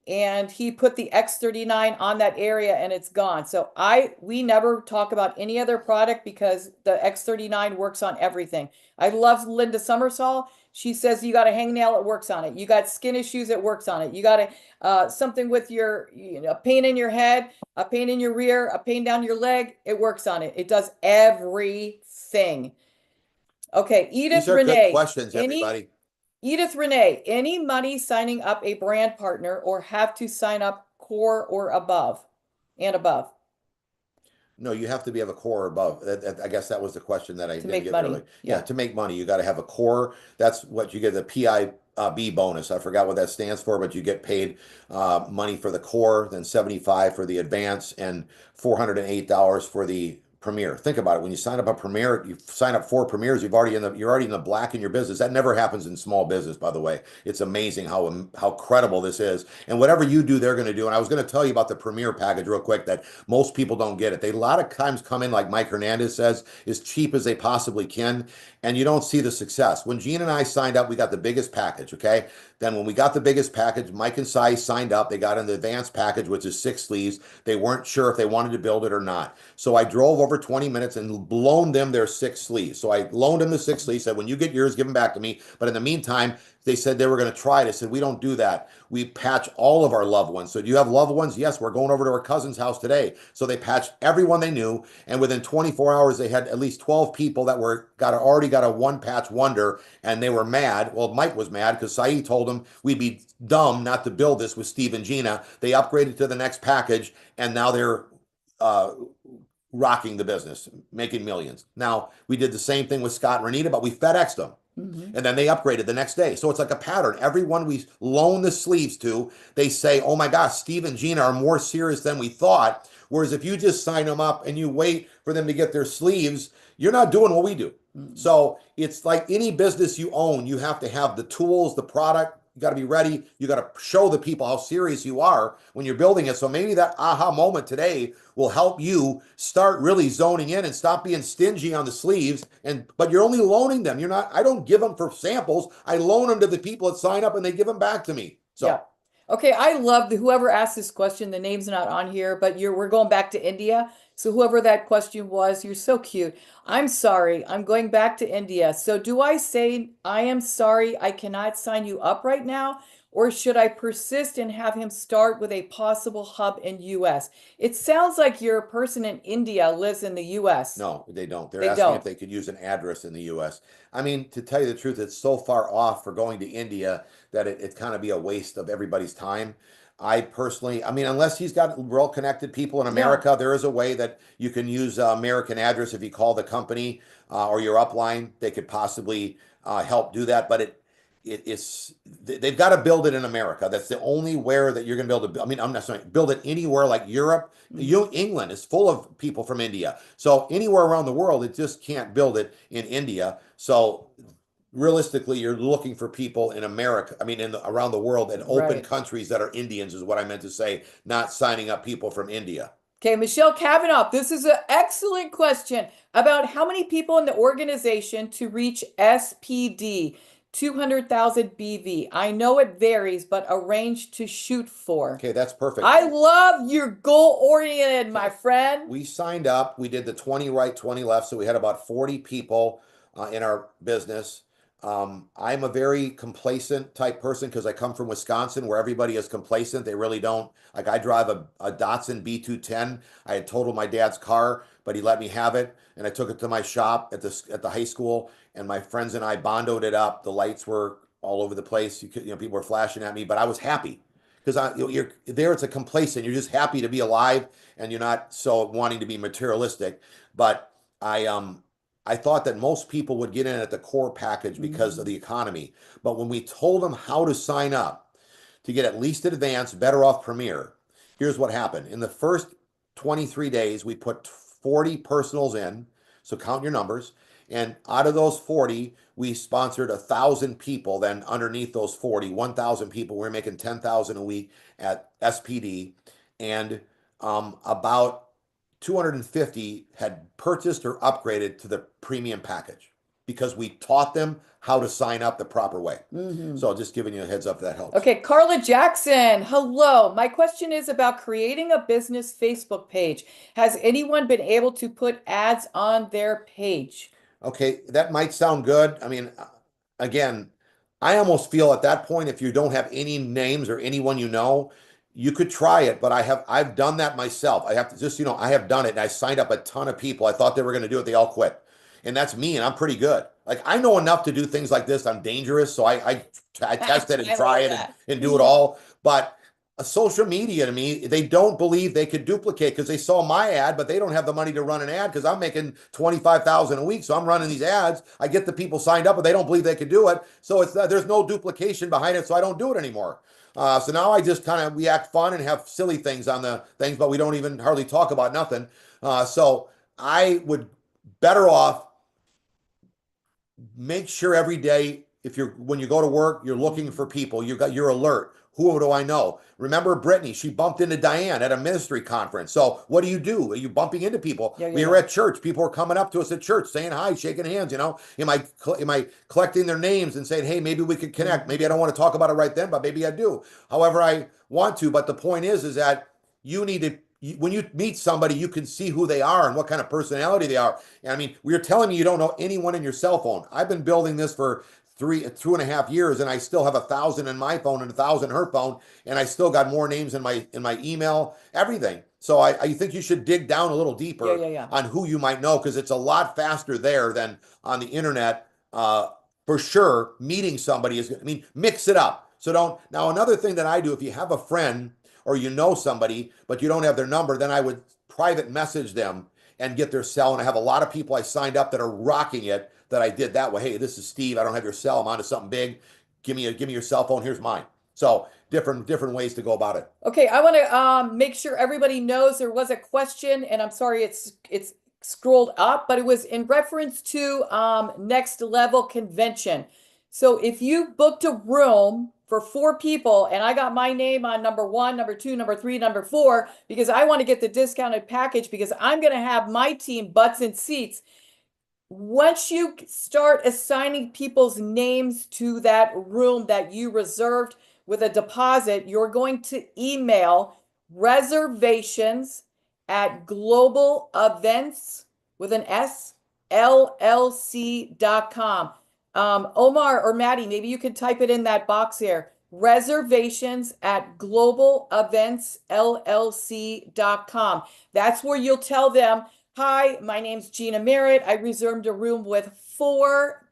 And he put the X39 on that area and it's gone. So we never talk about any other product because the X39 works on everything. I love Linda Summersall. She says you got a hangnail, it works on it. You got skin issues, it works on it. You got something with your a pain in your head, a pain in your rear, a pain down your leg, it works on it. It does everything. Okay, Edith Renee. Good questions, everybody. Edith Renee, any money signing up a brand partner or have to sign up core or above and above? No, you have to have a core or above. I guess that was the question that I didn't get earlier. Yeah, to make money, you got to have a core. That's what you get, the PIB bonus. I forgot what that stands for, but you get paid money for the core, then $75 for the advance, and $408 for the Premier. Think about it. When you sign up a Premier, you sign up 4 Premiers, you're already in the black in your business. That never happens in small business, by the way. It's amazing how credible this is. And whatever you do, they're going to do. And I was going to tell you about the Premier package real quick that most people don't get it. They a lot of times come in, like Mike Hernandez says, as cheap as they possibly can, and you don't see the success. When Gina and I signed up, we got the biggest package, okay? Then when we got the biggest package, Mike and Sai signed up. They got in the advanced package, which is 6 sleeves. They weren't sure if they wanted to build it or not. So I drove over 20 minutes and loaned them their 6 sleeves. So I loaned them the 6 sleeves, said, when you get yours, give them back to me. But in the meantime, they said they were going to try it. I said, we don't do that. We patch all of our loved ones. So do you have loved ones? Yes, we're going over to our cousin's house today. So they patched everyone they knew. And within 24 hours, they had at least 12 people that already got a one patch wonder. And they were mad. Well, Mike was mad because Saeed told him we'd be dumb not to build this with Steve and Gina. They upgraded to the next package. And now they're rocking the business, making millions. Now, we did the same thing with Scott and Renita, but we FedExed them. And then they upgraded the next day. So it's like a pattern. Everyone we loan the sleeves to, they say, oh my gosh, Steve and Gina are more serious than we thought. Whereas if you just sign them up and you wait for them to get their sleeves, you're not doing what we do. So it's like any business you own, you have to have the tools, the product. You got to be ready. You got to show the people how serious you are when you're building it. So maybe that aha moment today will help you start really zoning in and stop being stingy on the sleeves. But you're only loaning them. You're not. I don't give them for samples. I loan them to the people that sign up and they give them back to me. So. Yeah. Okay, I love whoever asked this question. The name's not on here, but we're going back to India. So whoever that question was, you're so cute. I'm sorry, I'm going back to India. So do I say, I am sorry, I cannot sign you up right now? Or should I persist and have him start with a possible hub in US? It sounds like your person in India lives in the US. No, they don't. They're They asking don't. if they could use an address in the US. I mean, to tell you the truth, it's so far off for going to India that it kind of be a waste of everybody's time. I personally, I mean, unless he's got well-connected people in Yeah. America, there is a way that you can use American address if you call the company or your upline. They could possibly help do that, but they've got to build it in America. That's the only where that you're going to be able to. I mean, I'm not saying build it anywhere like Europe. England is full of people from India. So anywhere around the world, it just can't build it in India. So realistically, you're looking for people in America. I mean, around the world and open Right. countries that are Indians is what I meant to say. Not signing up people from India. Okay, Michelle Kavanaugh, this is an excellent question about how many people in the organization to reach SPD 200,000 BV. I know it varies, but a range to shoot for. Okay, that's perfect. I love your goal oriented, my friend. We signed up. We did the 20 right, 20 left. So we had about 40 people in our business. I'm a very complacent type person because I come from Wisconsin where everybody is complacent. They really don't. Like I drive a Datsun B210. I had totaled my dad's car, but he let me have it. And I took it to my shop at the high school. And my friends and I bondoed it up. The lights were all over the place. People were flashing at me, but I was happy because you're there. It's a complacent. You're just happy to be alive, and you're not so wanting to be materialistic. But I thought that most people would get in at the core package because of the economy. But when we told them how to sign up to get at least advanced, better off Premier, here's what happened. In the first 23 days, we put 40 personals in. So count your numbers. And out of those 40, we sponsored 1,000 people. Then underneath those 40, 1,000 people, we're making 10,000 a week at SPD. And about 250 had purchased or upgraded to the premium package because we taught them how to sign up the proper way. So just giving you a heads up, that helps. Okay, Carla Jackson, hello. My question is about creating a business Facebook page. Has anyone been able to put ads on their page? Okay, that might sound good. I mean, again, I almost feel at that point, if you don't have any names or anyone you know, you could try it, but I've done that myself. I have to just, I have done it and I signed up a ton of people. I thought they were going to do it. They all quit. And that's me, and I'm pretty good. Like I know enough to do things like this. I'm dangerous, so I test it and try it and do it all. But social media to me, they don't believe they could duplicate because they saw my ad, but they don't have the money to run an ad because I'm making 25,000 a week. So I'm running these ads. I get the people signed up, but they don't believe they could do it. So there's no duplication behind it. So I don't do it anymore. So now I just we act fun and have silly things on the things, but we don't even hardly talk about nothing. So I would better off make sure every day, if you're when you go to work, you're looking for people, you're alert. Who do I know? Remember Brittany, she bumped into Diane at a ministry conference. So what do? Are you bumping into people? Yeah, yeah, We were yeah. at church. People were coming up to us at church saying hi, shaking hands, Am I collecting their names and saying, hey, maybe we could connect? Maybe I don't want to talk about it right then, but maybe I do. However I want to. But the point is that you need to when you meet somebody, you can see who they are and what kind of personality they are. And I mean, we are telling me you don't know anyone in your cell phone. I've been building this for 2.5 years, and I still have 1,000 in my phone and 1,000 in her phone, and I still got more names in my email, everything. So I think you should dig down a little Yeah, deeper yeah, yeah. on who you might know, because it's a lot faster there than on the internet. For sure, meeting somebody is. I mean, mix it up. So don't. Now, another thing that I do, if you have a friend or you know somebody, but you don't have their number, then I would private message them and get their cell. And I have a lot of people I signed up that are rocking it that I did that way. Hey, this is Steve. I don't have your cell. I'm onto something big. Give me your cell phone. Here's mine. So different ways to go about it. Okay, I want to make sure everybody knows there was a question, and I'm sorry it's scrolled up, but it was in reference to next level convention. So if you booked a room for 4 people and I got my name on number 1, number 2, number 3, number 4, because I want to get the discounted package because I'm going to have my team butts in seats. Once you start assigning people's names to that room that you reserved with a deposit, you're going to email reservations at global events with an S, LLC.com. Omar or Maddie, maybe you can type it in that box here. Reservations at global events, LLC.com. That's where you'll tell them, hi, my name's Gina Merritt. I reserved a room with 4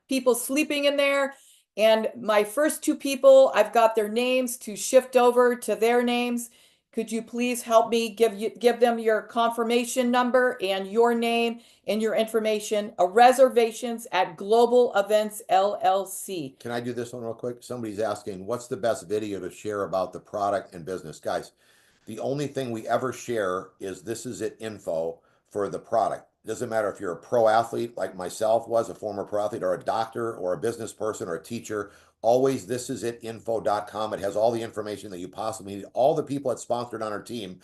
people sleeping in there. And my first 2 people, I've got their names to shift over to their names. Could you please help me give them your confirmation number and your name and your information? Reservations at Global Events LLC. Can I do this one real quick? Somebody's asking, what's the best video to share about the product and business? Guys, the only thing we ever share is this is it info for the product. It doesn't matter if you're a pro athlete like myself was, a former pro athlete, or a doctor, or a business person, or a teacher. Always this is it info.com. It has all the information that you possibly need. All the people that sponsored on our team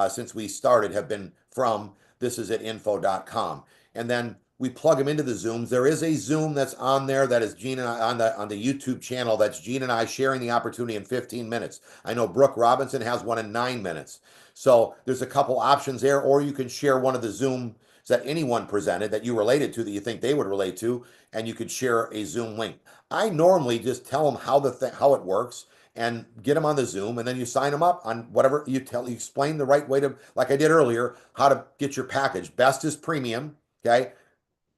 since we started have been from this is it info.com. And then we plug them into the Zooms. There is a Zoom that's on there that is Gina on the YouTube channel. That's Gina and I sharing the opportunity in 15 minutes. I know Brooke Robinson has one in 9 minutes. So there's a couple options there, or you can share one of the Zooms that anyone presented that you related to that you think they would relate to, and you could share a Zoom link. I normally just tell them how it works and get them on the Zoom, and then you sign them up on whatever you explain the right way to, like I did earlier, how to get your package. Best is premium, okay?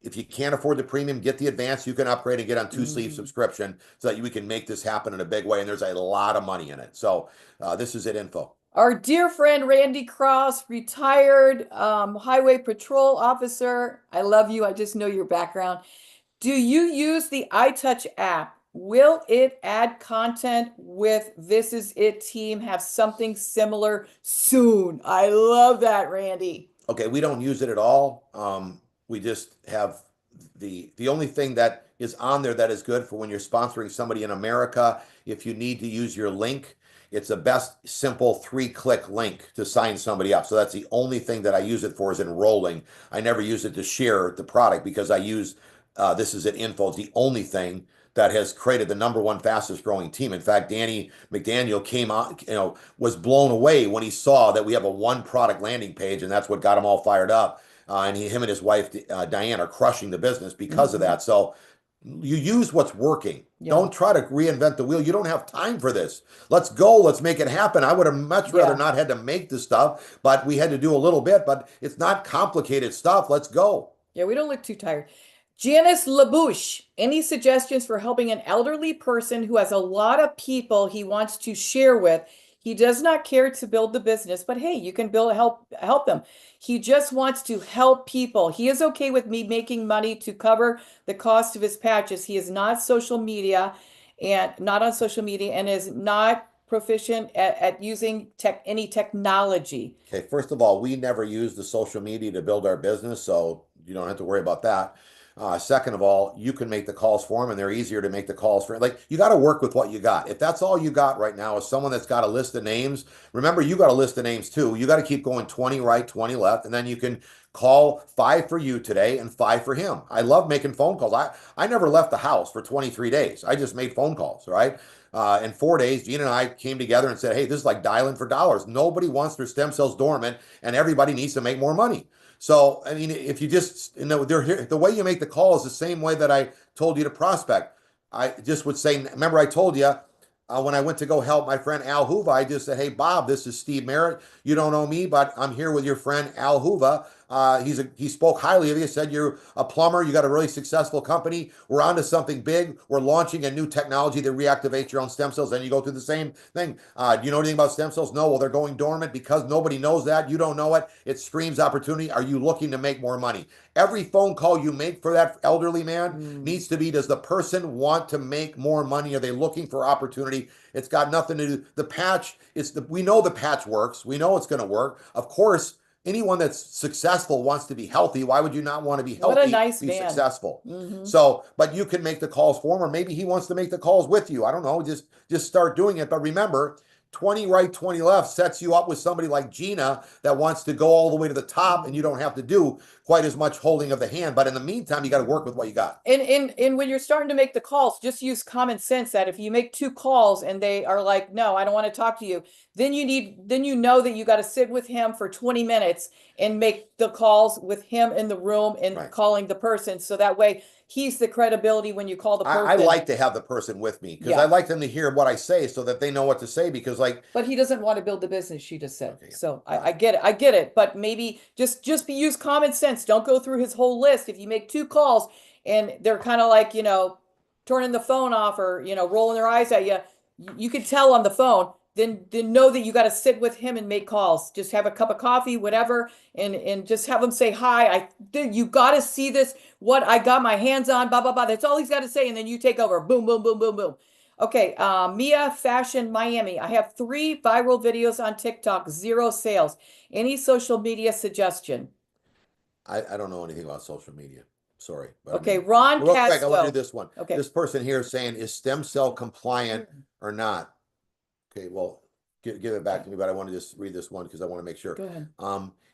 If you can't afford the premium, get the advance. You can upgrade and get on 2 sleeve subscription so that we can make this happen in a big way. And there's a lot of money in it. So this is it info. Our dear friend Randy Cross, retired highway patrol officer. I love you. I just know your background. Do you use the iTouch app? Will it add content with This Is It team? Have something similar soon? I love that, Randy. Okay, we don't use it at all. We just have the only thing that is on there that is good for when you're sponsoring somebody in America. If you need to use your link, it's the best simple 3-click link to sign somebody up. So that's the only thing that I use it for, is enrolling. I never use it to share the product because I use this is it info. It's the only thing that has created the #1 fastest growing team. In fact, Danny McDaniel came on, was blown away when he saw that we have a 1 product landing page, and that's what got him all fired up. And him and his wife Diane are crushing the business because of that. So you use what's working. Yeah. Don't try to reinvent the wheel. You don't have time for this. Let's go. Let's make it happen. I would have much rather not had to make the stuff, but we had to do a little bit. But it's not complicated stuff. Let's go. Yeah, we don't look too tired. Janice LaBouche, any suggestions for helping an elderly person who has a lot of people he wants to share with? He does not care to build the business, but hey, you can help them. He just wants to help people. He is okay with me making money to cover the cost of his patches. He is not social media and not on social media and is not proficient at using any technology? Okay, first of all, we never use the social media to build our business, so you don't have to worry about that. Second of all, you can make the calls for them, and they're easier to make the calls for. Like, you got to work with what you got. If that's all you got right now is someone that's got a list of names, remember, you got a list of names too. You got to keep going 20 right, 20 left, and then you can call five for you today and five for him. I love making phone calls. I never left the house for 23 days. I just made phone calls, right? In 4 days, Gina and I came together and said, hey, this is like dialing for dollars. Nobody wants their stem cells dormant, and everybody needs to make more money. So, I mean, if you just, they're here, the way you make the call is the same way that I told you to prospect. I just would say, remember, I told you when I went to go help my friend Al Huva, I just said, hey, Bob, this is Steve Merritt. You don't know me, but I'm here with your friend Al Huva. He spoke highly of you, said you're a plumber, you got a really successful company. We're onto something big. We're launching a new technology that reactivates your own stem cells. And you go through the same thing. Do you know anything about stem cells? No. Well, they're going dormant because nobody knows that. You don't know it. It screams opportunity. Are you looking to make more money? Every phone call you make for that elderly man needs to be, does the person want to make more money? Are they looking for opportunity? It's got nothing to do. The patch, we know the patch works. We know it's going to work. Of course, anyone that's successful wants to be healthy. Why would you not want to be What a healthy, nice be man. successful? So, but you can make the calls for him, or maybe he wants to make the calls with you. I don't know. Just start doing it. But remember, 20 right, 20 left sets you up with somebody like Gina that wants to go all the way to the top, and you don't have to do quite as much holding of the hand. But in the meantime, you got to work with what you got. And when you're starting to make the calls, just use common sense that if you make two calls and they are like, no, I don't want to talk to you, then you know that you got to sit with him for 20 minutes and make the calls with him in the room and Right. calling the person. So that way he's the credibility when you call the person. I like to have the person with me because I like them to hear what I say so that they know what to say, because but he doesn't want to build the business, she just said. Okay, So I get it. I get it. But maybe just use common sense. Don't go through his whole list. If you make two calls and they're kind of like, turning the phone off or, rolling their eyes at you, you can tell on the phone, then know that you got to sit with him and make calls. Just have a cup of coffee, whatever, and just have him say hi. You got to see this, what I got my hands on, blah blah blah. That's all he's got to say, and then you take over. Boom, boom, boom, boom, boom. Okay, Mia Fashion Miami. I have 3 viral videos on TikTok, 0 sales. Any social media suggestion? I don't know anything about social media. Sorry. But Okay, Ron real quick, I want to do Casto. this one. Okay. This person here is saying, is stem cell compliant or not? Okay, well, give it back to me, but I want to just read this one because I want to make sure. Go ahead.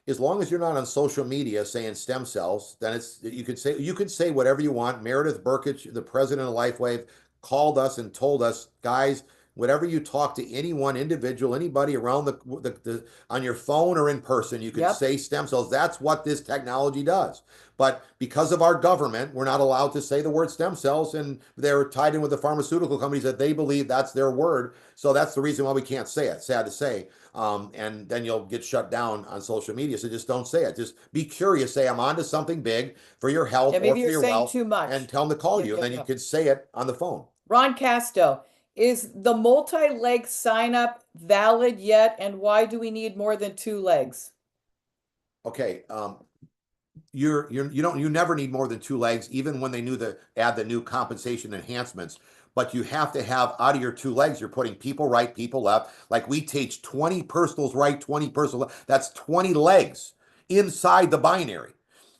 As long as you're not on social media saying stem cells, then you can say whatever you want. Meredith Burkich, the president of LifeWave, called us and told us, guys, whatever you talk to anyone, individual, anybody around the on your phone or in person, you can say stem cells. That's what this technology does. But because of our government, we're not allowed to say the word stem cells, and they're tied in with the pharmaceutical companies that they believe that's their word. So that's the reason why we can't say it. Sad to say. And then you'll get shut down on social media. So just don't say it. Just be curious. Say, I'm onto something big for your health or for your wealth. Too much. And tell them to call you. And then you can say it on the phone. Ron Casto, is the multi-leg sign up valid yet? And why do we need more than 2 legs? Okay. You never need more than 2 legs, even when they add the new compensation enhancements. But you have to have, out of your 2 legs, you're putting people right, people left. Like we teach 20 personals right, 20 personals left. That's 20 legs inside the binary.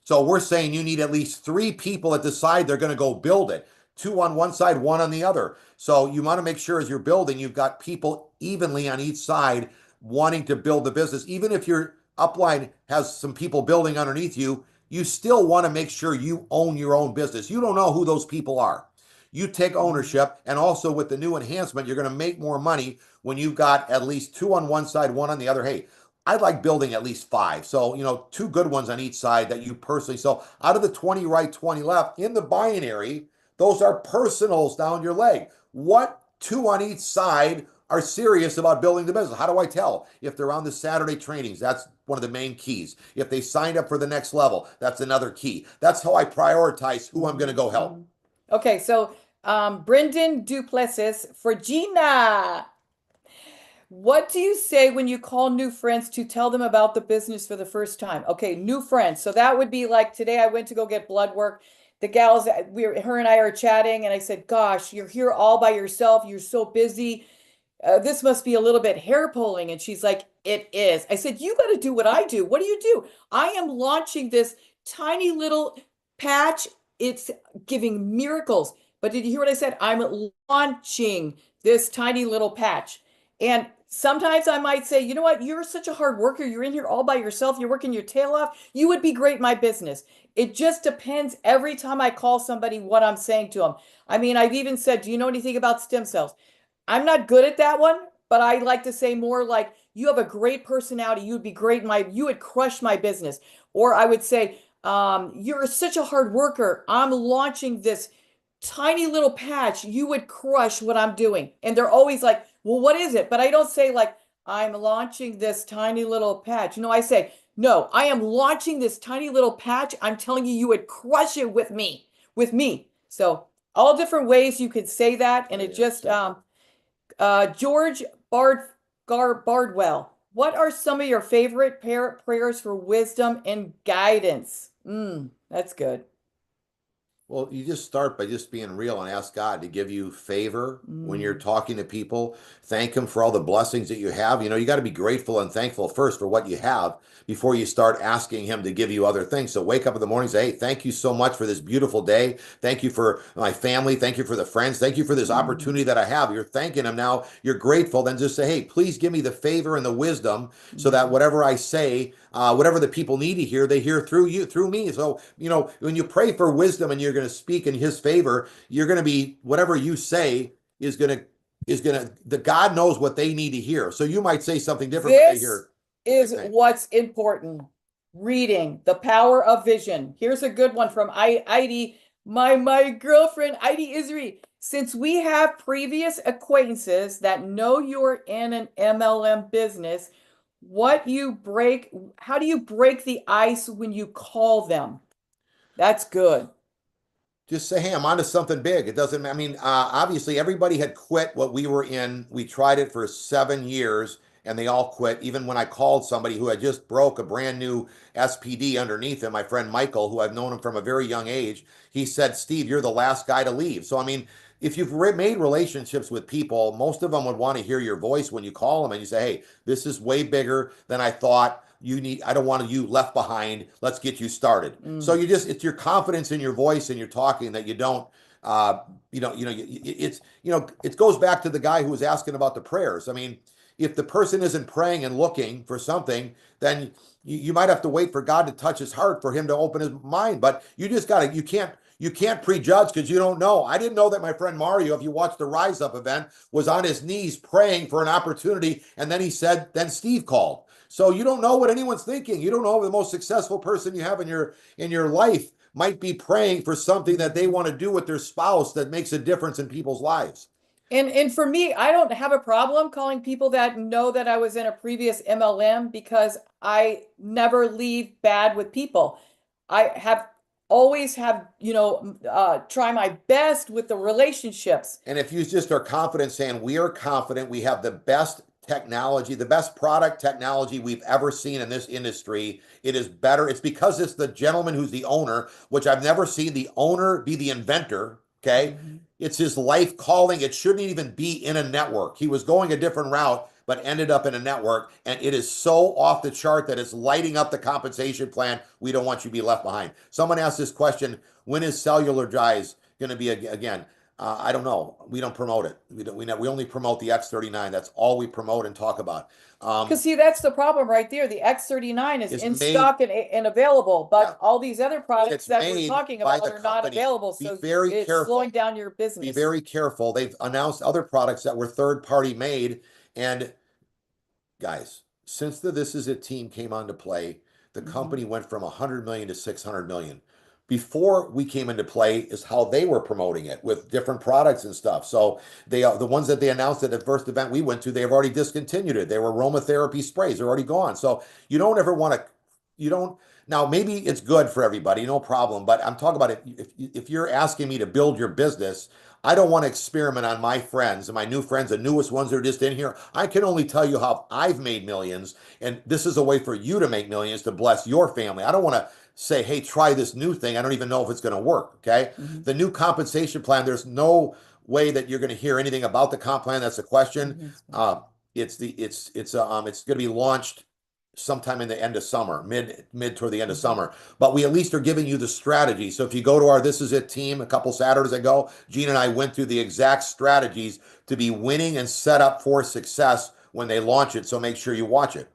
So we're saying you need at least 3 people that decide they're going to go build it. 2 on one side, 1 on the other. So you want to make sure as you're building, you've got people evenly on each side wanting to build the business. Even if your upline has some people building underneath you, you still want to make sure you own your own business. You don't know who those people are. You take ownership, and also with the new enhancement, you're going to make more money when you've got at least 2 on one side, 1 on the other. Hey, I'd like building at least 5. So, 2 good ones on each side that you personally. So out of the 20 right, 20 left in the binary, those are personals down your leg. What 2 on each side are serious about building the business? How do I tell? If they're on the Saturday trainings, that's one of the main keys. If they signed up for the next level, that's another key. That's how I prioritize who I'm going to go help. Okay, so Brendan Duplessis for Gina. What do you say when you call new friends to tell them about the business for the first time? Okay, new friends. So that would be like today I went to go get blood work. The gals, her and I are chatting, and I said, gosh, you're here all by yourself. You're so busy. this must be a little bit hair pulling. And she's like, it is. I said, you got to do what I do. What do you do? I am launching this tiny little patch. It's giving miracles. But did you hear what I said? I'm launching this tiny little patch. And sometimes I might say, you know what? You're such a hard worker. You're in here all by yourself. You're working your tail off. You would be great in my business. It just depends every time I call somebody what I'm saying to them. I mean, I've even said, do you know anything about stem cells? I'm not good at that one, but I like to say more like, you have a great personality. You would be great in you would crush my business. Or I would say, you're such a hard worker. I'm launching this tiny little patch. You would crush what I'm doing. And they're always like, well, what is it? But I don't say like, I'm launching this tiny little patch. No, I say, no, I am launching this tiny little patch. I'm telling you, you would crush it with me, with me. So all different ways you could say that. And it just, George Bardwell, what are some of your favorite prayers for wisdom and guidance? That's good. Well, you just start by just being real and ask God to give you favor when you're talking to people. Thank Him for all the blessings that you have. You know, you got to be grateful and thankful first for what you have before you start asking Him to give you other things. So wake up in the morning and say, hey, thank you so much for this beautiful day. Thank you for my family. Thank you for the friends. Thank you for this opportunity that I have. You're thanking Him now. You're grateful. Then just say, hey, please give me the favor and the wisdom so that whatever I say, whatever the people need to hear, they hear through you, through me. So, you know, when you pray for wisdom and you're going to speak in His favor, you're going to be, whatever you say the God knows what they need to hear. So you might say something different, but they This hear. is what's important. Reading, the power of vision. Here's a good one from Heidi, my girlfriend, Heidi Isri. Since we have previous acquaintances that know you're in an MLM business, how do you break the ice when you call them? That's good. Just say, hey, I'm onto something big. It doesn't, I mean, obviously everybody had quit what we were in. We tried it for 7 years and they all quit. Even when I called somebody who had just broke a brand new SPD underneath him, my friend Michael, who I've known him from a very young age, he said, Steve, you're the last guy to leave. So, I mean, if you've made relationships with people, most of them would want to hear your voice when you call them and you say, hey, this is way bigger than I thought. I don't want you left behind. Let's get you started. So it's your confidence in your voice and your talking that you don't, it goes back to the guy who was asking about the prayers. I mean, if the person isn't praying and looking for something, then you might have to wait for God to touch his heart for him to open his mind. But you can't prejudge because you don't know. I didn't know that my friend Mario, if you watch the Rise Up event, was on his knees praying for an opportunity. And then then Steve called. So you don't know what anyone's thinking. You don't know the most successful person you have in your life might be praying for something that they want to do with their spouse that makes a difference in people's lives. And for me, I don't have a problem calling people that know that I was in a previous MLM because I never leave bad with people. I have always try my best with the relationships. And if you just are confident saying, we are confident, we have the best technology, the best product technology we've ever seen in this industry. It is better. It's because it's the gentleman who's the owner, which I've never seen the owner be the inventor. Okay. It's his life calling. It shouldn't even be in a network. He was going a different route, but ended up in a network. And it is so off the chart that it's lighting up the compensation plan. We don't want you to be left behind. Someone asked this question, when is cellular guys going to be again? I don't know. We don't promote it. We only promote the X39. That's all we promote and talk about. Because see, that's the problem right there. The X39 is in stock and available, but all these other products that we're talking about are not available. So it's slowing down your business. Be very careful. They've announced other products that were third-party made. And guys, since the This Is It team came on to play, the company went from 100 million to 600 million. Before we came into play is how they were promoting it with different products and stuff. So the ones that they announced at the first event we went to, they've already discontinued it. They were aromatherapy sprays. They're already gone. So you don't ever want to, now maybe it's good for everybody, no problem. But I'm talking about if you're asking me to build your business, I don't want to experiment on my friends and my new friends, the newest ones that are just in here. I can only tell you how I've made millions. And this is a way for you to make millions to bless your family. I don't want to say, hey, try this new thing. I don't even know if it's going to work. Okay. The new compensation plan, there's no way that you're going to hear anything about the comp plan. That's the question. Mhm. It's going to be launched sometime in the end of summer, mid toward the end of Mhm. summer. But we at least are giving you the strategy. So if you go to our This Is It team a couple Saturdays ago, Gina and I went through the exact strategies to be winning and set up for success when they launch it. So make sure you watch it.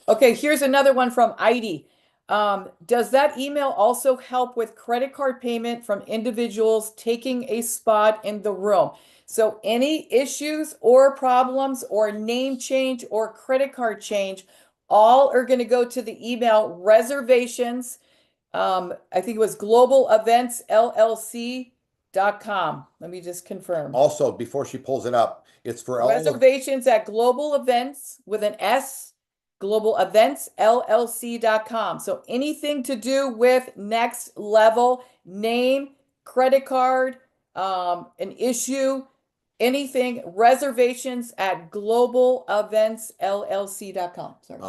Okay, here's another one from Heidi. Does that email also help with credit card payment from individuals taking a spot in the room? So any issues or problems or name change or credit card change, all are going to go to the email reservations. I think it was globalevents.llc.com. Let me just confirm. Also, before she pulls it up, it's for all of Reservations at Global Events with an S, globalevents.llc.com. So anything to do with next level, name, credit card, an issue, anything, reservations at globalevents.llc.com. Sorry.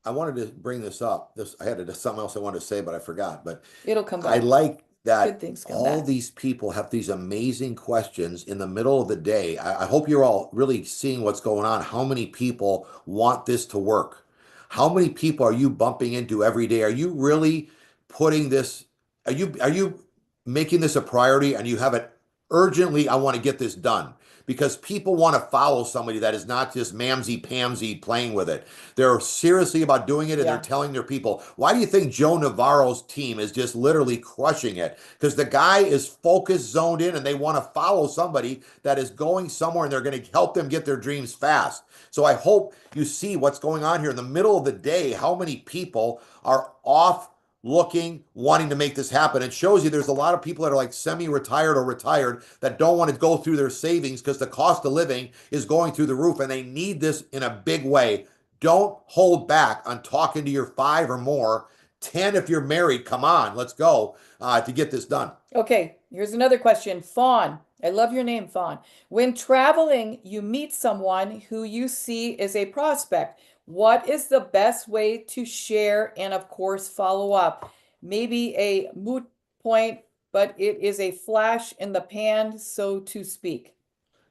I wanted to bring this up. I had something else I wanted to say, but I forgot. But It'll come I back. like Good that things come all back. these people have these amazing questions in the middle of the day. I hope you're all really seeing what's going on. How many people want this to work? How many people are you bumping into every day? Are you really putting this? Are you making this a priority? And you have it urgently. I want to get this done because people want to follow somebody that is not just mamsy pamsy playing with it. They're seriously about doing it and they're Yeah. telling their people. Why do you think Joe Navarro's team is just literally crushing it? Because the guy is focused, zoned in, and they want to follow somebody that is going somewhere and they're going to help them get their dreams fast. So I hope you see what's going on here in the middle of the day, how many people are off looking, wanting to make this happen. It shows you there's a lot of people that are like semi-retired or retired that don't want to go through their savings because the cost of living is going through the roof and they need this in a big way. Don't hold back on talking to your 5 or more, 10 if you're married. Come on, let's go to get this done. Okay, here's another question. Fawn, I love your name, Fawn. When traveling, you meet someone who you see is a prospect. What is the best way to share and, of course, follow up? Maybe a moot point, but it is a flash in the pan, so to speak.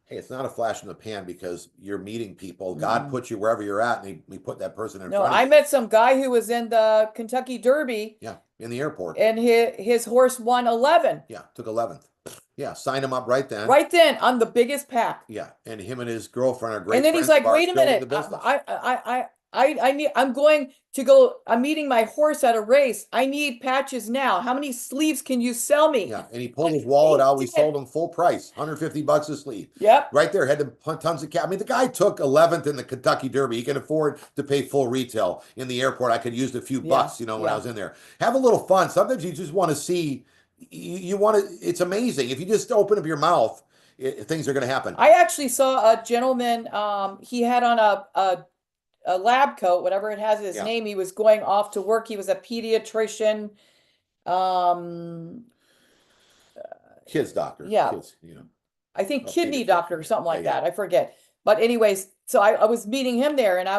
Hey, it's not a flash in the pan because you're meeting people. God Mm-mm. puts you wherever you're at, and he put that person in No, front of I you. met some guy who was in the Kentucky Derby Yeah, in the airport. and his horse won 11. Yeah, took 11th. Yeah, signed him up right then. Right then on the biggest pack. Yeah, and him and his girlfriend are And great then he's friends of like, ours, wait a building the minute. business. I'm going to go, I'm meeting my horse at a race. I need patches now. How many sleeves can you sell me? Yeah, and he pulled his wallet He out. We did. sold him full price, $150 a sleeve. Yep. Right there, had tons of cash. I mean, the guy took 11th in the Kentucky Derby. He can afford to pay full retail in the airport. I could use a few Yeah. bucks, when I Yeah. was in there. Have a little fun. Sometimes you just want to see. You want to. It's amazing if you just open up your mouth. Things are going to happen. I actually saw a gentleman, he had on a lab coat, whatever it has his Yeah, name. He was going off to work. He was a pediatrician. Um, kids doctor, yeah, kids. I think A kidney doctor pediatrician. or Yeah, something yeah, like yeah. that. I forget. But anyways, so I was meeting him there and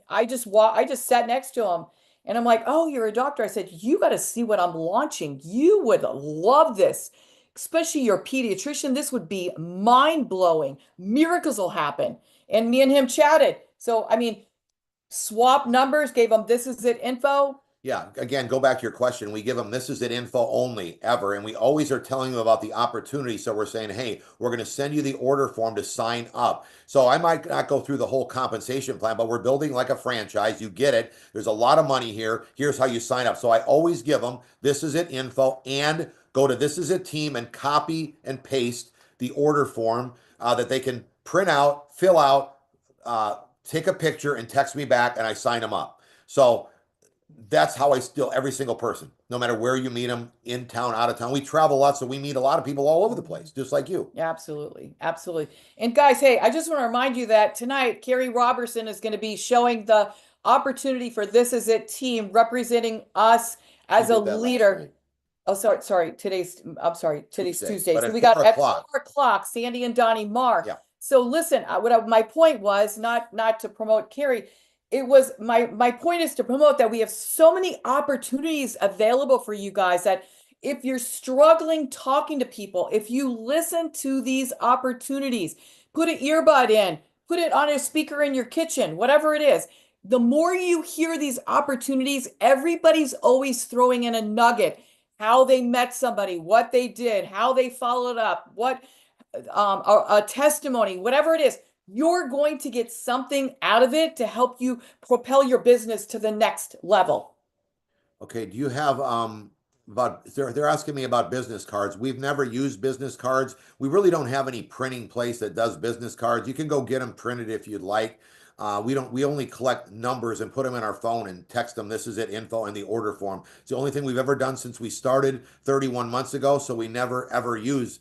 I just sat next to him and I'm like, oh, you're a doctor. I said, you got to see what I'm launching. You would love this, especially your pediatrician. This would be mind blowing. Miracles will happen. And me and him chatted. So, I mean, swap numbers, gave him this is it info. Yeah, again, go back to your question. We give them this is it info only ever, and we always are telling them about the opportunity. So we're saying, hey, we're going to send you the order form to sign up. So I might not go through the whole compensation plan, but we're building like a franchise. You get it. There's a lot of money here. Here's how you sign up. So I always give them this is it info and go to this is it team and copy and paste the order form that they can print out, fill out, take a picture, and text me back, and I sign them up. So that's how I still every single person, no matter where you meet them, in town, out of town. We travel a lot, so we meet a lot of people all over the place, just like you. Absolutely. Absolutely. And guys, hey, I just want to remind you that tonight, Carrie Robertson is going to be showing the opportunity for This Is It team representing us She as a did that last leader. night, Oh, sorry. I'm sorry. Today's Tuesday. Tuesday. But So at we got 4 at o'clock, 4 o'clock, Sandy and Donnie Marr. yeah, So listen, my point was not to promote Carrie. It was my point is to promote that we have so many opportunities available for you guys that if you're struggling talking to people, if you listen to these opportunities, put an earbud in, put it on a speaker in your kitchen, whatever it is. The more you hear these opportunities, everybody's always throwing in a nugget, how they met somebody, what they did, how they followed up, what a testimony, whatever it is. You're going to get something out of it to help you propel your business to the next level. Okay, do you have about they're asking me about business cards. We've never used business cards. We really don't have any printing place that does business cards. You can go get them printed if you'd like. We only collect numbers and put them in our phone and text them. This is it, info in the order form. It's the only thing we've ever done since we started 31 months ago. So we never ever use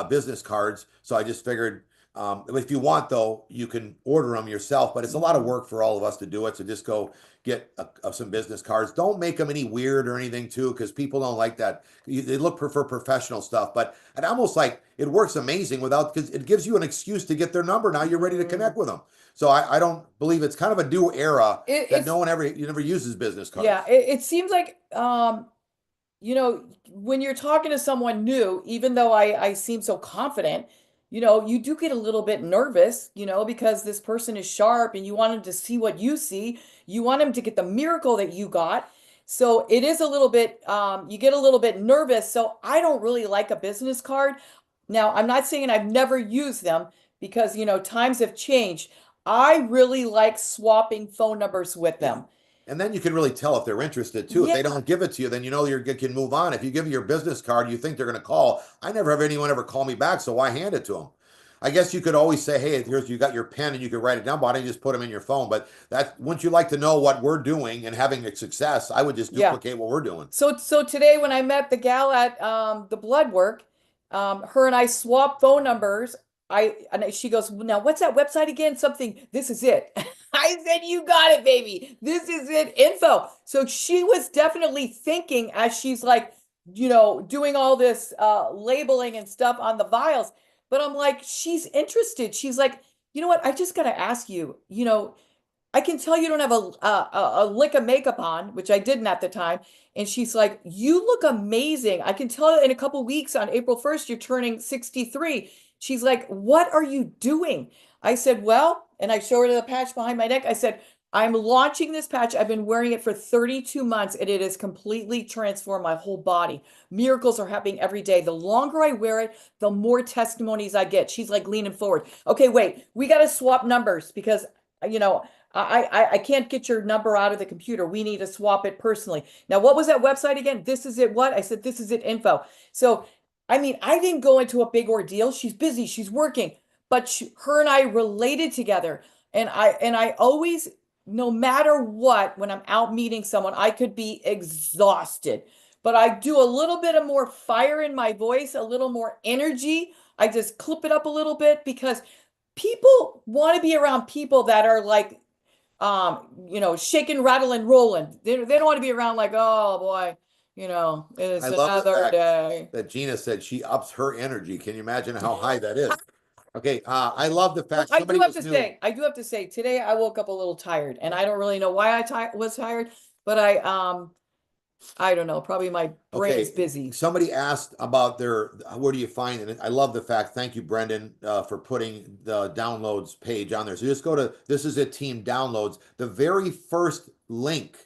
business cards. So I just figured if you want, though, you can order them yourself, but it's a lot of work for all of us to do it. So just go get some business cards. Don't make them any weird or anything, too, because people don't like that. They look for professional stuff, but it almost like it works amazing without, because it gives you an excuse to get their number. Now you're ready to connect with them. So I don't believe it's kind of a new era that It's no one ever, you never uses business cards. yeah, it seems like when you're talking to someone new, even though I seem so confident, you do get a little bit nervous, because this person is sharp and you want them to see what you see. You want them to get the miracle that you got. So it is a little bit, you get a little bit nervous. So I don't really like a business card. Now, I'm not saying I've never used them because, times have changed. I really like swapping phone numbers with Yeah. them. And then you can really tell if they're interested too. If Yeah, they don't give it to you, then you know you can move on. If you give your business card, you think they're going to call. I never have anyone ever call me back, so why hand it to them? I guess you could always say, "Hey, here's you got your pen and you could write it down." Why don't you just put them in your phone? But that wouldn't you like to know what we're doing and having a success? I would just yeah. duplicate what we're doing. So today when I met the gal at the blood work, her and I swapped phone numbers. She goes, now what's that website again? Something, this is it. I said, you got it, baby. This is it, info. So she was definitely thinking as she's like, doing all this labeling and stuff on the vials. But I'm like, she's interested. She's like, you know what? I just got to ask you, I can tell you don't have a lick of makeup on, which I didn't at the time. And she's like, you look amazing. I can tell in a couple weeks on April 1st, you're turning 63. She's like, what are you doing? I said, well, and I showed her the patch behind my neck. I said, I'm launching this patch. I've been wearing it for 32 months and it has completely transformed my whole body. Miracles are happening every day. The longer I wear it, the more testimonies I get. She's like leaning forward. Okay, wait, we got to swap numbers because, you know, I can't get your number out of the computer. We need to swap it personally. Now, what was that website again? This is it. What? I said, this is it info. So, I mean, I didn't go into a big ordeal. She's busy. She's working, but her and I related together. And I always, no matter what, when I'm out meeting someone, I could be exhausted, but I do a little bit of more fire in my voice, a little more energy. I just clip it up a little bit because people want to be around people that are like shaking, rattling, rolling. They don't want to be around like, oh boy, I it's love the another fact day. that Gina said she ups her energy. Can you imagine how high that is? Okay, I love the Well, fact somebody was new. I do have to say, today I woke up a little tired, and I don't really know why was tired, but I don't know, probably my brain's Okay, busy. somebody asked about their where do you find it? I love the fact. Thank you, Brendan, for putting the downloads page on there. So just go to this is it team downloads. The very first link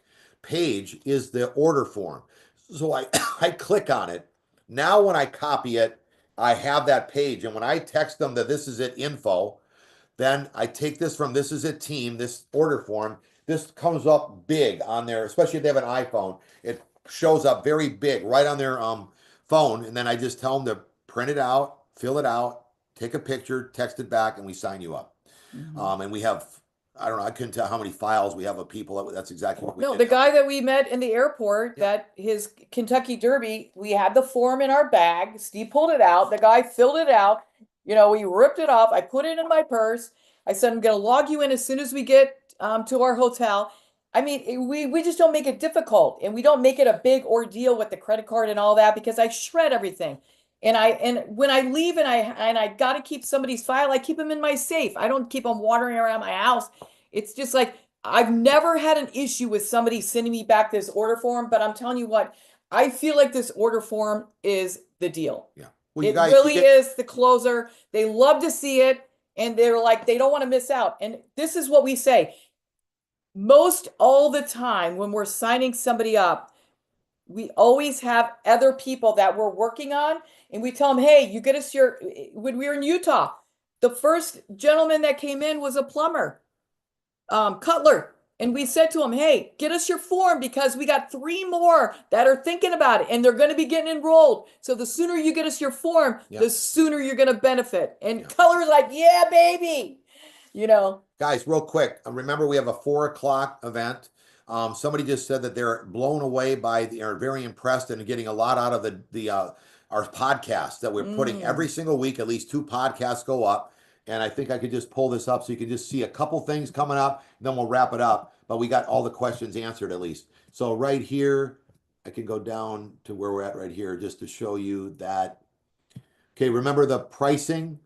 page is the order form. So I I click on it. Now when I copy it, I have that page, and when I text them that this is it info, then I take this from this is a team, this order form. This comes up big on there, especially if they have an iPhone. It shows up very big right on their phone. And then I just tell them to print it out, fill it out, take a picture, text it back, and we sign you up. Mhm. And we have, I don't know, I couldn't tell how many files we have of people. That's exactly what we No, did. the guy that we met in the airport, Yep. that his Kentucky Derby, we had the form in our bag. Steve pulled it out. The guy filled it out. We ripped it off. I put it in my purse. I said, I'm going to log you in as soon as we get to our hotel. I mean, we just don't make it difficult, and we don't make it a big ordeal with the credit card and all that because I shred everything. And when I leave and I got to keep somebody's file, I keep them in my safe. I don't keep them wandering around my house. It's just like I've never had an issue with somebody sending me back this order form, but I'm telling you what, I feel like this order form is the deal. Yeah. Well, you It guys, really is the closer. They love to see it, and they're like, they don't want to miss out. And this is what we say. Most all the time when we're signing somebody up, we always have other people that we're working on, and we tell them, hey, you get us your, when we were in Utah, the first gentleman that came in was a plumber, Cutler. And we said to him, hey, get us your form because we got 3 more that are thinking about it and they're going to be getting enrolled. So the sooner you get us your form, the sooner you're going to benefit. And Cutler's like, yeah, baby. Guys, real quick, remember we have a 4 o'clock event. Somebody just said that they're blown away by are very impressed and getting a lot out of our podcast that we're putting every single week. At least 2 podcasts go up. And I think I could just pull this up so you can just see a couple things coming up, and then we'll wrap it up. But we got all the questions answered at least. So right here, I can go down to where we're at right here just to show you that. Okay, remember the pricing?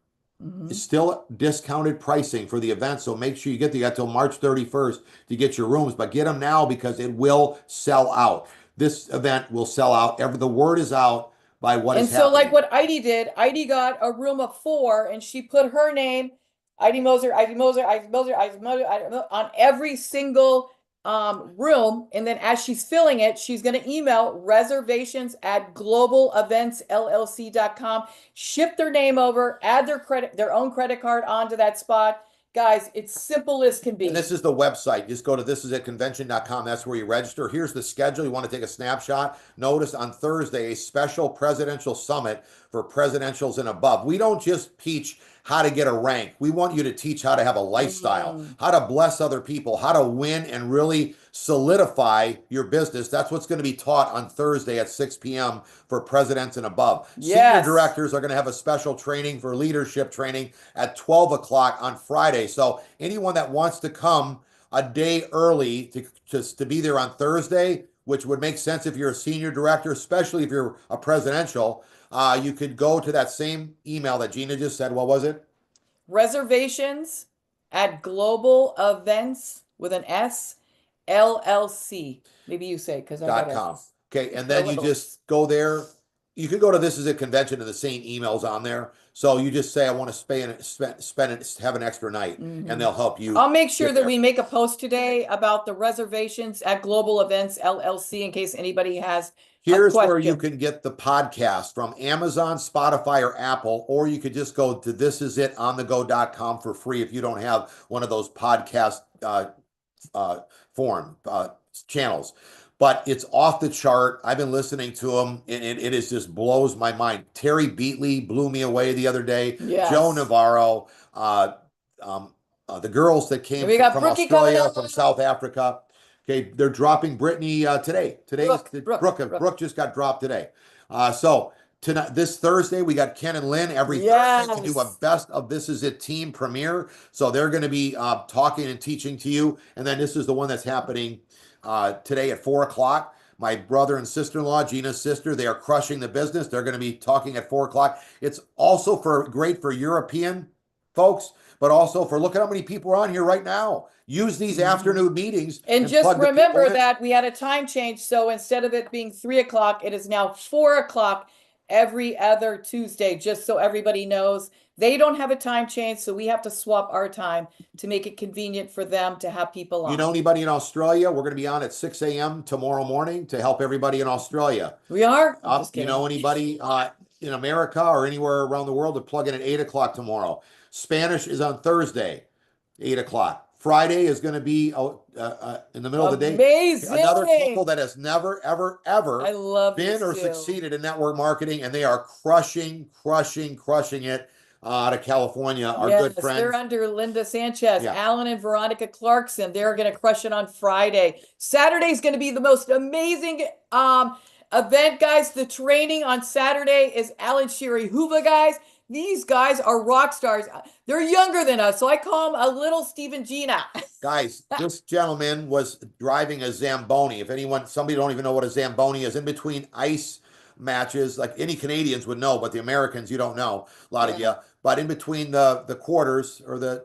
It's still discounted pricing for the event, so make sure you got till March 31st to get your rooms, but get them now because it will sell out. This event will sell out. The word is out by what is happening. And so like what Heidi did, Heidi got a room of 4 and she put her name, Heidi Moser, Heidi Moser, Heidi Moser, Heidi Moser, on every single room. And then as she's filling it, she's going to email reservations at globalevents.llc.com, ship their name over, add their own credit card onto that spot. Guys, it's simple as can be. And this is the website. Just go to thisisitconvention.com. That's where you register. Here's the schedule. You want to take a snapshot. Notice on Thursday, a special presidential summit for presidentials and above. We don't just teach how to get a rank. We want you to teach how to have a lifestyle, how to bless other people, how to win and really solidify your business. That's what's going to be taught on Thursday at 6 p.m. for presidents and above. Senior directors are going to have a special training for leadership training at 12 o'clock on Friday. So anyone that wants to come a day early to be there on Thursday, which would make sense if you're a senior director, especially if you're a presidential, you could go to that same email that Gina just said. What was it? Reservations at Global Events with an S, LLC. Maybe you say because I .com. Okay, and then you just go there. You could go to This Is a Convention and the same emails on there. So you just say, I want to have an extra night, and they'll help you. I'll make sure that we make a post today about the reservations at Global Events LLC in case anybody has. Here's where you can get the podcast from Amazon, Spotify, or Apple, or you could just go to thisisitonthego.com for free if you don't have one of those podcast channels. But it's off the chart. I've been listening to them, and it is just blows my mind. Terry Beatley blew me away the other day. Joe Navarro, the girls that came from Australia, from South Africa. Okay, they're dropping Brittany today. Brooke just got dropped today. So tonight, this Thursday, we got Ken and Lynn every Thursday to do a best of This Is It team premiere. So they're going to be talking and teaching to you. And then this is the one that's happening today at 4 o'clock. My brother and sister-in-law, Gina's sister, they are crushing the business. They're going to be talking at 4 o'clock. It's also great for European folks, but also look at how many people are on here right now. Use these afternoon meetings. And just remember that we had a time change. So instead of it being 3 o'clock, it is now 4 o'clock every other Tuesday, just so everybody knows. They don't have a time change, so we have to swap our time to make it convenient for them to have people on. You know anybody in Australia? We're going to be on at 6 a.m. tomorrow morning to help everybody in Australia. We are? You know anybody in America or anywhere around the world to plug in at 8 o'clock tomorrow? Spanish is on Thursday, 8 o'clock. Friday is going to be in the middle of the day. Amazing. Another couple that has never, ever, ever been or succeeded in network marketing, and they are crushing it out of California. Our good friends. They're under Linda Sanchez, Alan and Veronica Clarkson. They're going to crush it on Friday. Saturday's going to be the most amazing event, guys. The training on Saturday is Alan Sherry Hoover, guys. These guys are rock stars. They're younger than us, so I call them a little Steve Gina. Guys, this gentleman was driving a Zamboni. If somebody don't even know what a Zamboni is, in between ice matches, like any Canadians would know, but the Americans, you don't know, a lot of you. But in between the quarters, or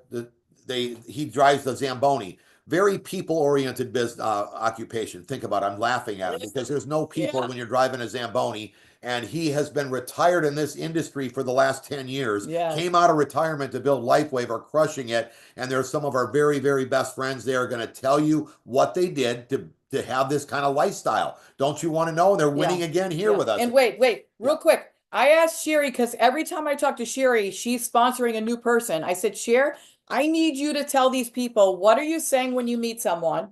he drives the Zamboni. very people-oriented business occupation. Think about it. I'm laughing at it because there's no people Yeah. when you're driving a Zamboni. And he has been retired in this industry for the last 10 years. Yes. Came out of retirement to build LifeWave, are crushing it. And there's some of our very, very best friends there are going to tell you what they did to have this kind of lifestyle. Don't you want to know? They're winning again here with us. And wait, real quick. I asked Sherry, because every time I talk to Sherry, she's sponsoring a new person. I said, Sher, I need you to tell these people, what are you saying when you meet someone?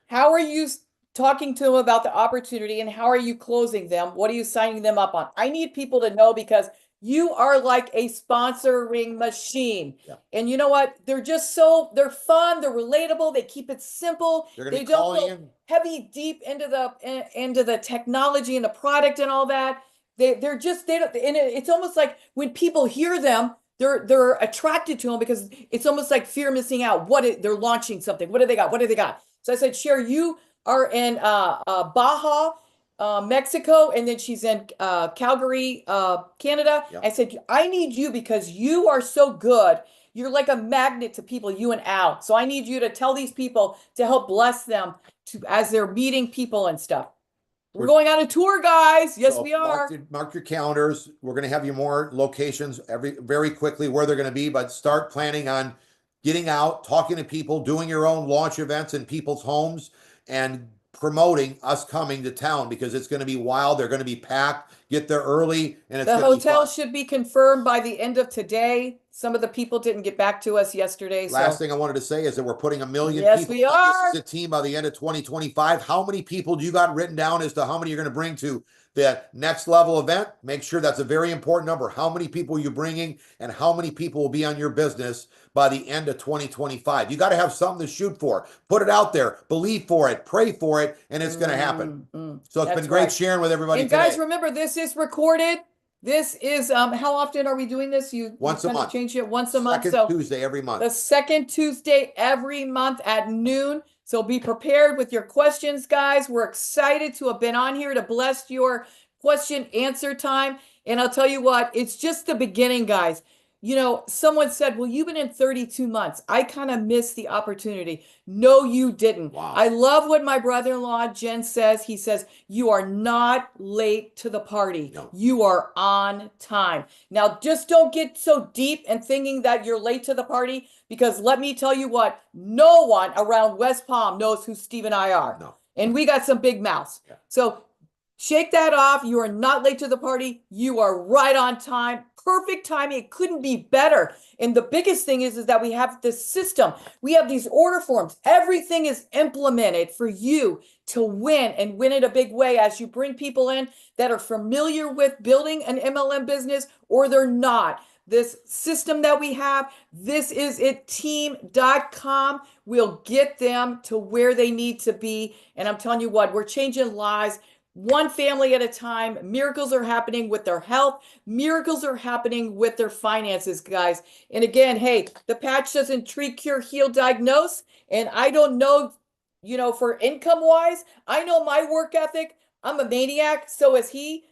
How are you talking to them about the opportunity, and how are you closing them? What are you signing them up on? I need people to know, because you are like a sponsoring machine. Yeah. And you know what? They're just they're fun, they're relatable, they keep it simple. They don't go heavy deep into the technology and the product and all that. They don't, and it's almost like when people hear them, they're attracted to them, because it's almost like fear of missing out. They're launching something. What do they got? What do they got? So I said, Sherry, you are in Baja, Mexico, and then she's in Calgary, Canada. Yep. I said, I need you because you are so good. You're like a magnet to people, you and Al. So I need you to tell these people to help bless them as they're meeting people and stuff. We're going on a tour, guys. Yes, we are. Mark your calendars. We're going to have you more locations very quickly where they're going to be, but start planning on getting out, talking to people, doing your own launch events in people's homes, and promoting us coming to town, because it's going to be wild. They're going to be packed. Get there early, and it's the hotel should be confirmed by the end of today. Some of the people didn't get back to us yesterday. Last thing I wanted to say is that we're putting 1 million yes, people we are. This is a team by the end of 2025. How many people do you got written down as to how many you're going to bring to the next level event? Make sure that's a very important number. How many people are you bringing, and how many people will be on your business by the end of 2025? You got to have something to shoot for. Put it out there. Believe for it. Pray for it, and it's going to happen. So it's been great sharing with everybody and today. Guys, remember, this is recorded. This is how often are we doing this? Once a month. Change it once a month. Second Tuesday every month. The second Tuesday every month at noon. So be prepared with your questions, guys. We're excited to have been on here to bless your question answer time. And I'll tell you what, it's just the beginning, guys. You know, someone said, well, you've been in 32 months. I kind of missed the opportunity. No, you didn't. Wow. I love what my brother-in-law, Jen, says. He says, you are not late to the party. No. You are on time. Now, just don't get so deep and thinking that you're late to the party, because let me tell you what, no one around West Palm knows who Steve and I are. No. And we got some big mouths. Yeah. So shake that off. You are not late to the party. You are right on time. Perfect timing. It couldn't be better. And the biggest thing is that we have this system. We have these order forms. Everything is implemented for you to win, and win in a big way, as you bring people in that are familiar with building an MLM business, or they're not. This system that we have, this is it, team.com, will get them to where they need to be. And I'm telling you what, we're changing lives. One family at a time. Miracles are happening with their health. Miracles are happening with their finances, guys. And again, hey, the patch doesn't treat, cure, heal, diagnose. And I don't know, you know, for income wise, I know my work ethic. I'm a maniac. So is he.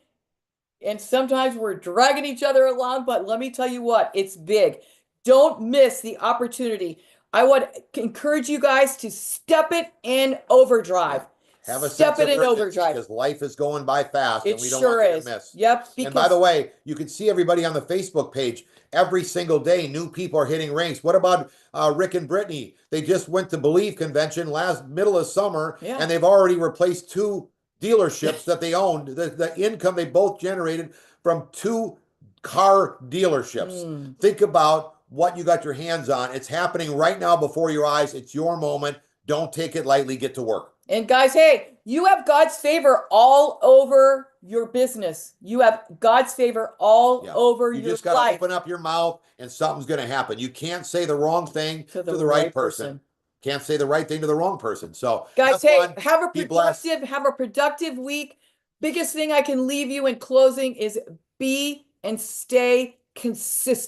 And sometimes we're dragging each other along. But let me tell you what, it's big. Don't miss the opportunity. I would encourage you guys to step it in overdrive. Have a sense of urgency, because life is going by fast, and we don't want you to miss. Yep. And by the way, you can see everybody on the Facebook page every single day. New people are hitting ranks. What about Rick and Brittany? They just went to Believe convention middle of summer, and they've already replaced 2 dealerships that they owned. The income they both generated from 2 car dealerships. Think about what you got your hands on. It's happening right now before your eyes. It's your moment. Don't take it lightly. Get to work. And guys, hey, you have God's favor all over your business. You have God's favor all over your life. You just got to open up your mouth, and something's going to happen. You can't say the wrong thing to the right person. Can't say the right thing to the wrong person. So, guys, hey, have a productive week. Biggest thing I can leave you in closing is be and stay consistent.